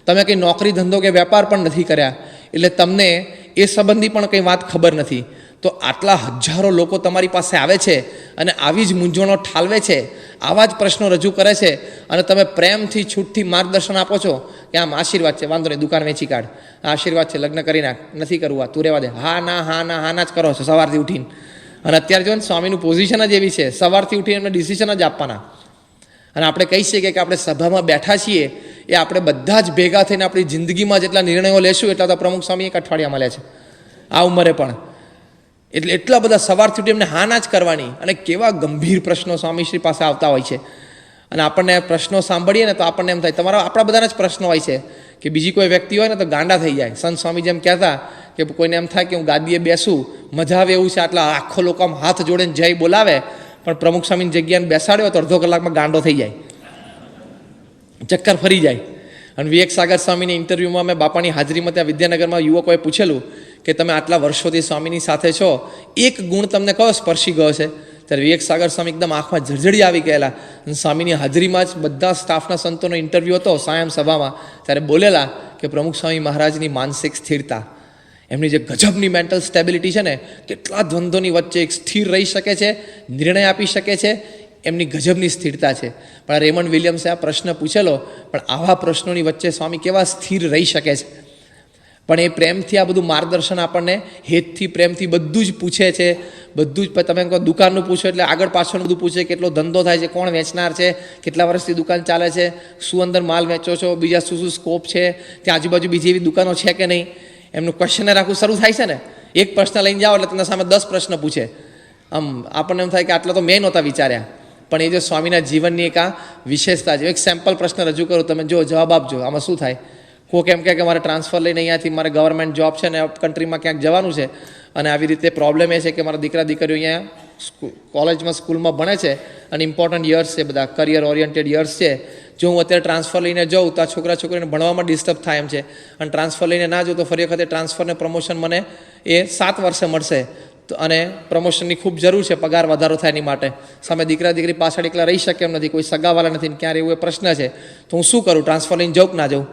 તમે કંઈ નોકરી ધંધો કે વેપાર પણ નથી કર્યા એટલે તમને એ સંબંધી પણ કંઈ વાત ખબર નથી. તો આટલા હજારો લોકો તમારી પાસે આવે છે અને આવી જ મૂંઝવણો ઠાલવે છે, આવા જ પ્રશ્નો રજૂ કરે છે અને તમે પ્રેમથી છૂટથી માર્ગદર્શન આપો છો કે આમ આશીર્વાદ છે, વાંધો નહીં, દુકાન વેચી કાઢ, આ આશીર્વાદ છે, લગ્ન કરી નાખ, નથી કરવું, તું રહેવા દે, હા ના જ કરો છો સવારથી ઉઠીને. અને અત્યારે જો ને સ્વામીનું પોઝિશન જ એવી છે, સવારથી ઉઠીને એમને ડિસિઝન જ આપવાના. અને આપણે કહી શકીએ કે આપણે સભામાં બેઠા છીએ એ આપણે બધા જ ભેગા થઈને આપણી જિંદગીમાં જેટલા નિર્ણયો લેશું એટલા તો પ્રમુખ સ્વામી એક અઠવાડિયામાં લે છે આ ઉંમરે પણ. એટલે એટલા બધા સવારથી ઉઠી એમને હા ના જ કરવાની. અને કેવા ગંભીર પ્રશ્નો સ્વામીશ્રી પાસે આવતા હોય છે અને આપણને પ્રશ્નો સાંભળીએ ને તો આપણને એમ થાય તમારા આપણા બધાના જ પ્રશ્નો હોય છે કે બીજી કોઈ વ્યક્તિ હોય ને તો ગાંડા થઈ જાય. સંત સ્વામી જેમ કહેતા કે કોઈને એમ થાય કે હું ગાદીએ બેસું, મજા આવે એવું છે, આટલા આખો લોકો આમ હાથ જોડેને જય બોલાવે, પણ પ્રમુખ સ્વામીની જગ્યાને બેસાડ્યો તો અડધો કલાકમાં ગાંડો થઈ જાય, ચક્કર ફરી જાય. અને વિવેક સાગર સ્વામીની ઇન્ટરવ્યૂમાં મેં બાપાની હાજરીમાં ત્યાં વિદ્યાનગરમાં યુવકોએ પૂછેલું કે તમે આટલા વર્ષોથી સ્વામીની સાથે છો, એક ગુણ તમને કયો સ્પર્શી ગયો છે? ત્યારે વિવેક સાગર સ્વામી એકદમ આંખમાં ઝળઝળી આવી ગયેલા અને સ્વામીની હાજરીમાં જ બધા સ્ટાફના સંતોનો ઇન્ટરવ્યૂ હતો સાયમ સભામાં, ત્યારે બોલેલા કે પ્રમુખ સ્વામી મહારાજની માનસિક સ્થિરતા, એમની જે ગજબની મેન્ટલ સ્ટેબિલિટી છે ને, કેટલા દ્વંદ્વોની વચ્ચે એક સ્થિર રહી શકે છે, નિર્ણય આપી શકે છે, એમની ગજબની સ્થિરતા છે. પણ રેમન્ડ વિલિયમ્સે આ પ્રશ્ન પૂછેલો, પણ આવા પ્રશ્નોની વચ્ચે સ્વામી કેવા સ્થિર રહી શકે છે? પણ એ પ્રેમથી આ બધું માર્ગદર્શન આપણને હેતથી પ્રેમથી બધું જ પૂછે છે. બધું જ તમે કહો દુકાનનું પૂછો એટલે આગળ પાછળનું બધું પૂછે, કેટલો ધંધો થાય છે, કોણ વેચનાર છે, કેટલા વર્ષથી દુકાન ચાલે છે, શું અંદર માલ વેચો છો, બીજા શું સ્કોપ છે, ત્યાં આજુબાજુ બીજી એવી દુકાનો છે કે નહીં, એમનું ક્વેશ્ચનર આખું શરૂ થાય છે ને. એક પ્રશ્ન લઈને જાઓ એટલે તમને સામે 10 પ્રશ્ન પૂછે. આમ આપણને એમ થાય કે આટલા તો મેં નહોતા વિચાર્યા. પણ એ જો સ્વામીના જીવનની એક આ વિશેષતા છે. એક સેમ્પલ પ્રશ્ન રજૂ કરું, તમે જો જવાબ આપજો. આમાં શું થાય? કોઈક એમ કહે કે મારે ટ્રાન્સફર લઈને અહીંયાથી મારે ગવર્મેન્ટ જોબ છે ને કન્ટ્રીમાં ક્યાંક જવાનું છે અને આવી રીતે પ્રોબ્લેમ એ છે કે મારા દીકરા દીકરીઓ અહીંયા કોલેજમાં સ્કૂલમાં ભણે છે અને ઇમ્પોર્ટન્ટ યર્સ છે, બધા કરિયર ઓરિએન્ટેડ યર્સ છે. જો હું અત્યારે ટ્રાન્સફર લઈને જાઉં તો આ છોકરીને ભણવામાં ડિસ્ટર્બ થાય એમ છે, અને ટ્રાન્સફર લઈને ના જાઉં તો ફરી વખતે ટ્રાન્સફરને પ્રમોશન મને એ 7 વર્ષે મળશે અને પ્રમોશનની ખૂબ જરૂર છે, પગાર વધારો થાય એની માટે. સામે દીકરા દીકરી પાછળ એકલા રહી શકે એમ નથી, કોઈ સગાવાલા નથી, ક્યારે એવું એ પ્રશ્ન છે, તો હું શું કરું? ટ્રાન્સફર લઈને જાઉં કે ના જાઉં?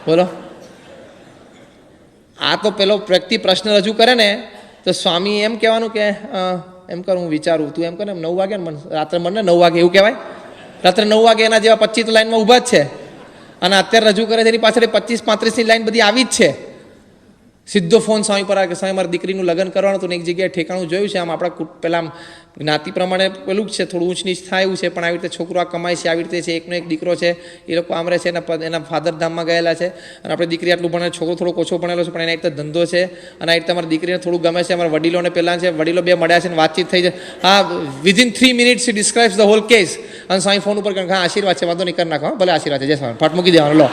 બોલો. આ તો પેલો વ્યક્તિ પ્રશ્ન રજૂ કરે ને તો સ્વામી એમ કહેવાનું કે એમ કર, હું વિચારું, તું એમ કર, 9 વાગે ને રાત્રે મને 9 વાગે એવું કહેવાય? રાત્રે 9 વાગે એના જેવા 25 તો લાઈનમાં ઊભા જ છે અને અત્યારે રજૂ કરે છે એની પાછળ 25-35ની લાઈન બધી આવી જ છે. સીધો ફોન સ્વામી પર આવે કે સ્વામી મારા દીકરીનું લગ્ન કરવાનું હતું ને એક જગ્યાએ ઠેકાણું જોયું છે, આમ આપણા પહેલાં જ્ઞાતિ પ્રમાણે પેલું જ છે, થોડું ઊંચ નીચ થાય એવું છે, પણ આવી રીતે છોકરો આ કમાય છે, આવી રીતે છે, એકનો એક દીકરો છે, એ લોકો આમ રહે છે, એના ફાધર ધામમાં ગયેલા છે અને આપણે દીકરી આટલું ભણે, છોકરો થોડો ઓછો ભણેલો છે પણ એના રીતે ધંધો છે અને આ રીતે અમારી દીકરીને થોડું ગમે છે, અમારા વડીલોને પહેલાં છે, વડીલો 2 મળ્યા છે ને વાતચીત થઈ છે. હા, within 3 minutes he describes the whole case. અને સ્વામી ફોન ઉપર હા આશીર્વાદ છે, વાંધો નહીં, કરી નાખો, ભલે આશીર્વાદ છે, જય સ્વામી, ફાટ મૂકી દેવાનો. લો,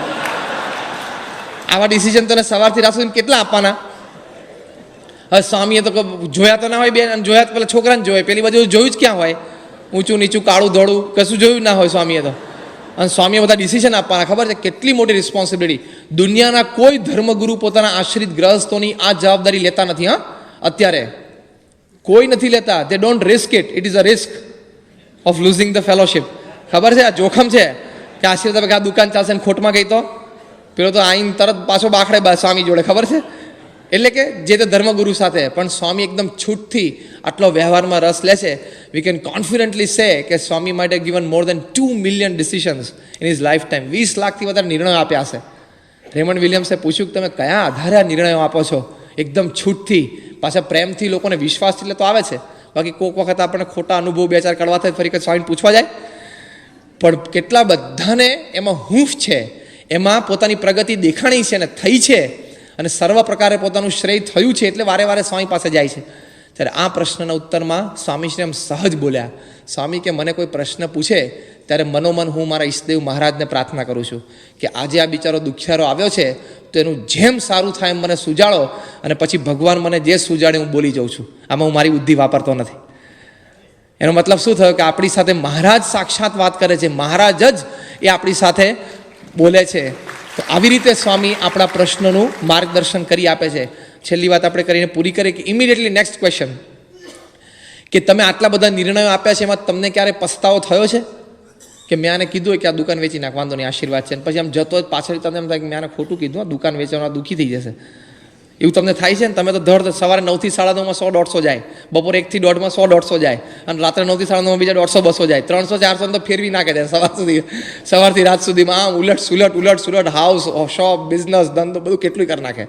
આવા ડિસિઝન તને સવારથી રાત સુધી કેટલા આપવાના? હવે સ્વામીએ તો જોયા તો ના હોય બેન, અને જોયા તો પેલા છોકરાને જોયે, પેલી બાજુ જોયું જ ક્યાં હોય? ઊંચું નીચું કાળું ધોળું કશું જોયું ના હોય સ્વામીએ તો. અને સ્વામીએ બધા ડિસિઝન આપવાના. ખબર છે કેટલી મોટી રિસ્પોન્સિબિલિટી? દુનિયાના કોઈ ધર્મગુરુ પોતાના આશ્રિત ગ્રહસ્થોની આ જવાબદારી લેતા નથી. હા, અત્યારે કોઈ નથી લેતા. દે don't risk it. It is a risk of losing the fellowship. ખબર છે? આ જોખમ છે કે આશીર્વાદ આ દુકાન ચાલશે ને ખોટમાં ગઈ તો પેલો તો આઈને તરત પાછો બાખડે સ્વામી જોડે. ખબર છે? એટલે કે જે તે ધર્મગુરુ સાથે. પણ સ્વામી એકદમ છૂટથી આટલો વ્યવહારમાં રસ લે છે. વી કેન કોન્ફિડન્ટલી સે કે Swami might have given more than 2 million decisions in his lifetime. 20 લાખથી વધારે નિર્ણયો આપ્યા છે. રેમન્ડ વિલિયમ્સે પૂછ્યું કે તમે કયા આધારે આ નિર્ણયો આપો છો? એકદમ છૂટથી, પાછા પ્રેમથી, લોકોને વિશ્વાસ એટલે તો આવે છે. બાકી કોઈક વખત આપણને ખોટા અનુભવ 2-4 કડવા થાય ફરી સ્વામીને પૂછવા જાય. પણ કેટલા બધાને એમાં હૂંફ છે, એમાં પોતાની પ્રગતિ દેખાણી છે અને થઈ છે અને સર્વ પ્રકારે પોતાનું શ્રેય થયું છે, એટલે વારે વારે સ્વામી પાસે જાય છે. ત્યારે આ પ્રશ્નના ઉત્તરમાં સ્વામીશ્રી એમ સહજ બોલ્યા. સ્વામી કે મને કોઈ પ્રશ્ન પૂછે ત્યારે મનોમન હું મારા ઈષ્ટદેવ મહારાજને પ્રાર્થના કરું છું કે આજે આ બિચારો દુખિયારો આવ્યો છે તો એનું જેમ સારું થાય એમ મને સુજાડો, અને પછી ભગવાન મને જે સુજાડે હું બોલી જાઉં છું. આમાં હું મારી બુદ્ધિ વાપરતો નથી. એનો મતલબ શું થયો કે આપણી સાથે મહારાજ સાક્ષાત વાત કરે છે, મહારાજ જ એ આપણી સાથે બોલે છે. તો આવી રીતે સ્વામી આપણા પ્રશ્નનું માર્ગદર્શન કરી આપે છે. છેલ્લી વાત આપણે કરીને પૂરી કરીએ કે ઇમિડિયેટલી નેક્સ્ટ ક્વેશ્ચન, કે તમે આટલા બધા નિર્ણયો આપ્યા છે, એમાં તમને ક્યારે પસ્તાવો થયો છે કે મેં આને કીધું હોય કે આ દુકાન વેચી નાખ, વાંધો નહીં, આશીર્વાદ છે, પછી આમ જતો જ પાછળ તમને એમ થાય કે મેં આને ખોટું કીધું, આ દુકાન વેચવામાં દુઃખી થઈ જશે, એવું તમને થાય છે ને? તમે તો ધડ સવારે 9 થી 9:30 100-150 જાય, બપોરે 1 થી 1:30 100-150 જાય, અને રાત્રે 9 થી 9:30 બીજા 150-200 જાય, 300-400 તો ફેરવી નાખે છે સવારથી રાત સુધીમાં. આમ ઉલટ સુલટ હાઉસ, શોપ, બિઝનેસ, ધંધો બધું કેટલું કરી નાખે.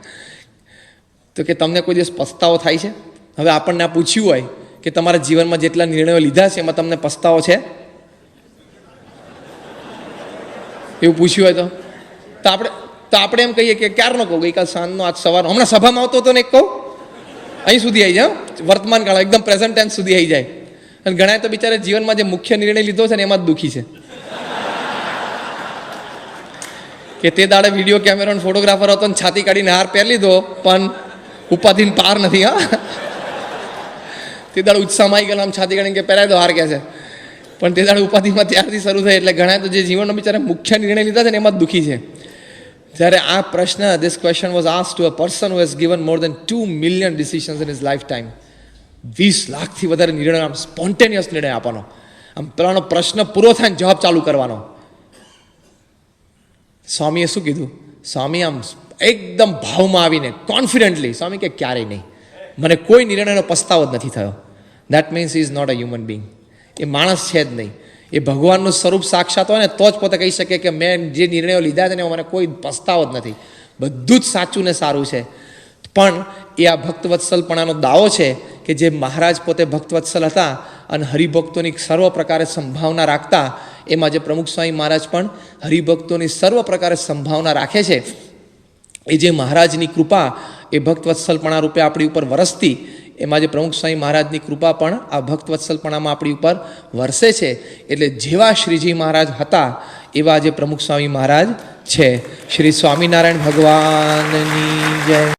તો કે તમને કોઈ દિવસ પસ્તાવો થાય છે? હવે આપણને આ પૂછ્યું હોય કે તમારા જીવનમાં જેટલા નિર્ણયો લીધા છે એમાં તમને પસ્તાવો છે, એવું પૂછ્યું હોય તો આપણે એમ કહીએ કે ક્યારનો કહું, ગઈકાલ સાંજનો, આજ સવારનો, હમણાં સભામાં આવતો હતો ને એક કહું, અહીં સુધી આવી જાય, વર્તમાન કાળ એકદમ પ્રેઝન્ટ ટેન્સ સુધી આવી જાય. અને ઘણા તો બિચારા જીવનમાં જે મુખ્ય નિર્ણય લીધો છે ને એમાં જ દુઃખી છે, કે તે દાડે વિડીયો કેમેરો ફોટોગ્રાફર હતો ને છાતી કાઢીને હાર પહેરી લીધો, પણ ઉપાધિને પાર નથી. હા, તે દાડે ઉત્સાહમાં આવી ગયેલા, આમ છાતી કાઢીને કે પહેરાય દો હાર કહે છે, પણ તે દાડે ઉપાધિમાં ત્યારથી શરૂ થાય. એટલે ઘણા તો જે જીવનનો બિચારા મુખ્ય નિર્ણય લીધા છે ને એમાં જ દુઃખી છે. જ્યારે આ પ્રશ્ન, this question was asked to a person who has given more than 2 million decisions in his lifetime. 20 લાખથી વધારે નિર્ણય, આમ સ્પોન્ટેનિયસ નિર્ણય આપવાનો, આમ પેલાનો પ્રશ્ન પૂરો થાય ને જવાબ ચાલુ કરવાનો. સ્વામીએ શું કીધું? સ્વામી આમ એકદમ ભાવમાં આવીને કોન્ફિડન્ટલી સ્વામી કે ક્યારેય નહીં, મને કોઈ નિર્ણયનો પસ્તાવો જ નથી થયો. That means he is not a human being. એ માણસ છે જ નહીં, એ ભગવાનનું સ્વરૂપ સાક્ષાત હોય ને તો જ પોતે કહી શકે કે મેં જે નિર્ણયો લીધા છે ને મને કોઈ પસ્તાવો જ નથી, બધું જ સાચું ને સારું છે. પણ એ આ ભક્તવત્સલપણાનો દાવો છે કે જે મહારાજ પોતે ભક્તવત્સલ હતા અને હરિભક્તોની સર્વ પ્રકારે સંભાવના રાખતા, એમાં જે પ્રમુખ સ્વામી મહારાજ પણ હરિભક્તોની સર્વ પ્રકારે સંભાવના રાખે છે. એ જે મહારાજની કૃપા એ ભક્તવત્સલપણા રૂપે આપણી ઉપર વરસતી, એમાં જે પ્રમુખ સ્વામી મહારાજની કૃપા પણ આ ભક્તવત્સલપણામાં આપણી ઉપર વરસે છે. એટલે જેવા શ્રીજી મહારાજ હતા એવા જે પ્રમુખ સ્વામી મહારાજ છે. શ્રી સ્વામિનારાયણ ભગવાનની જય.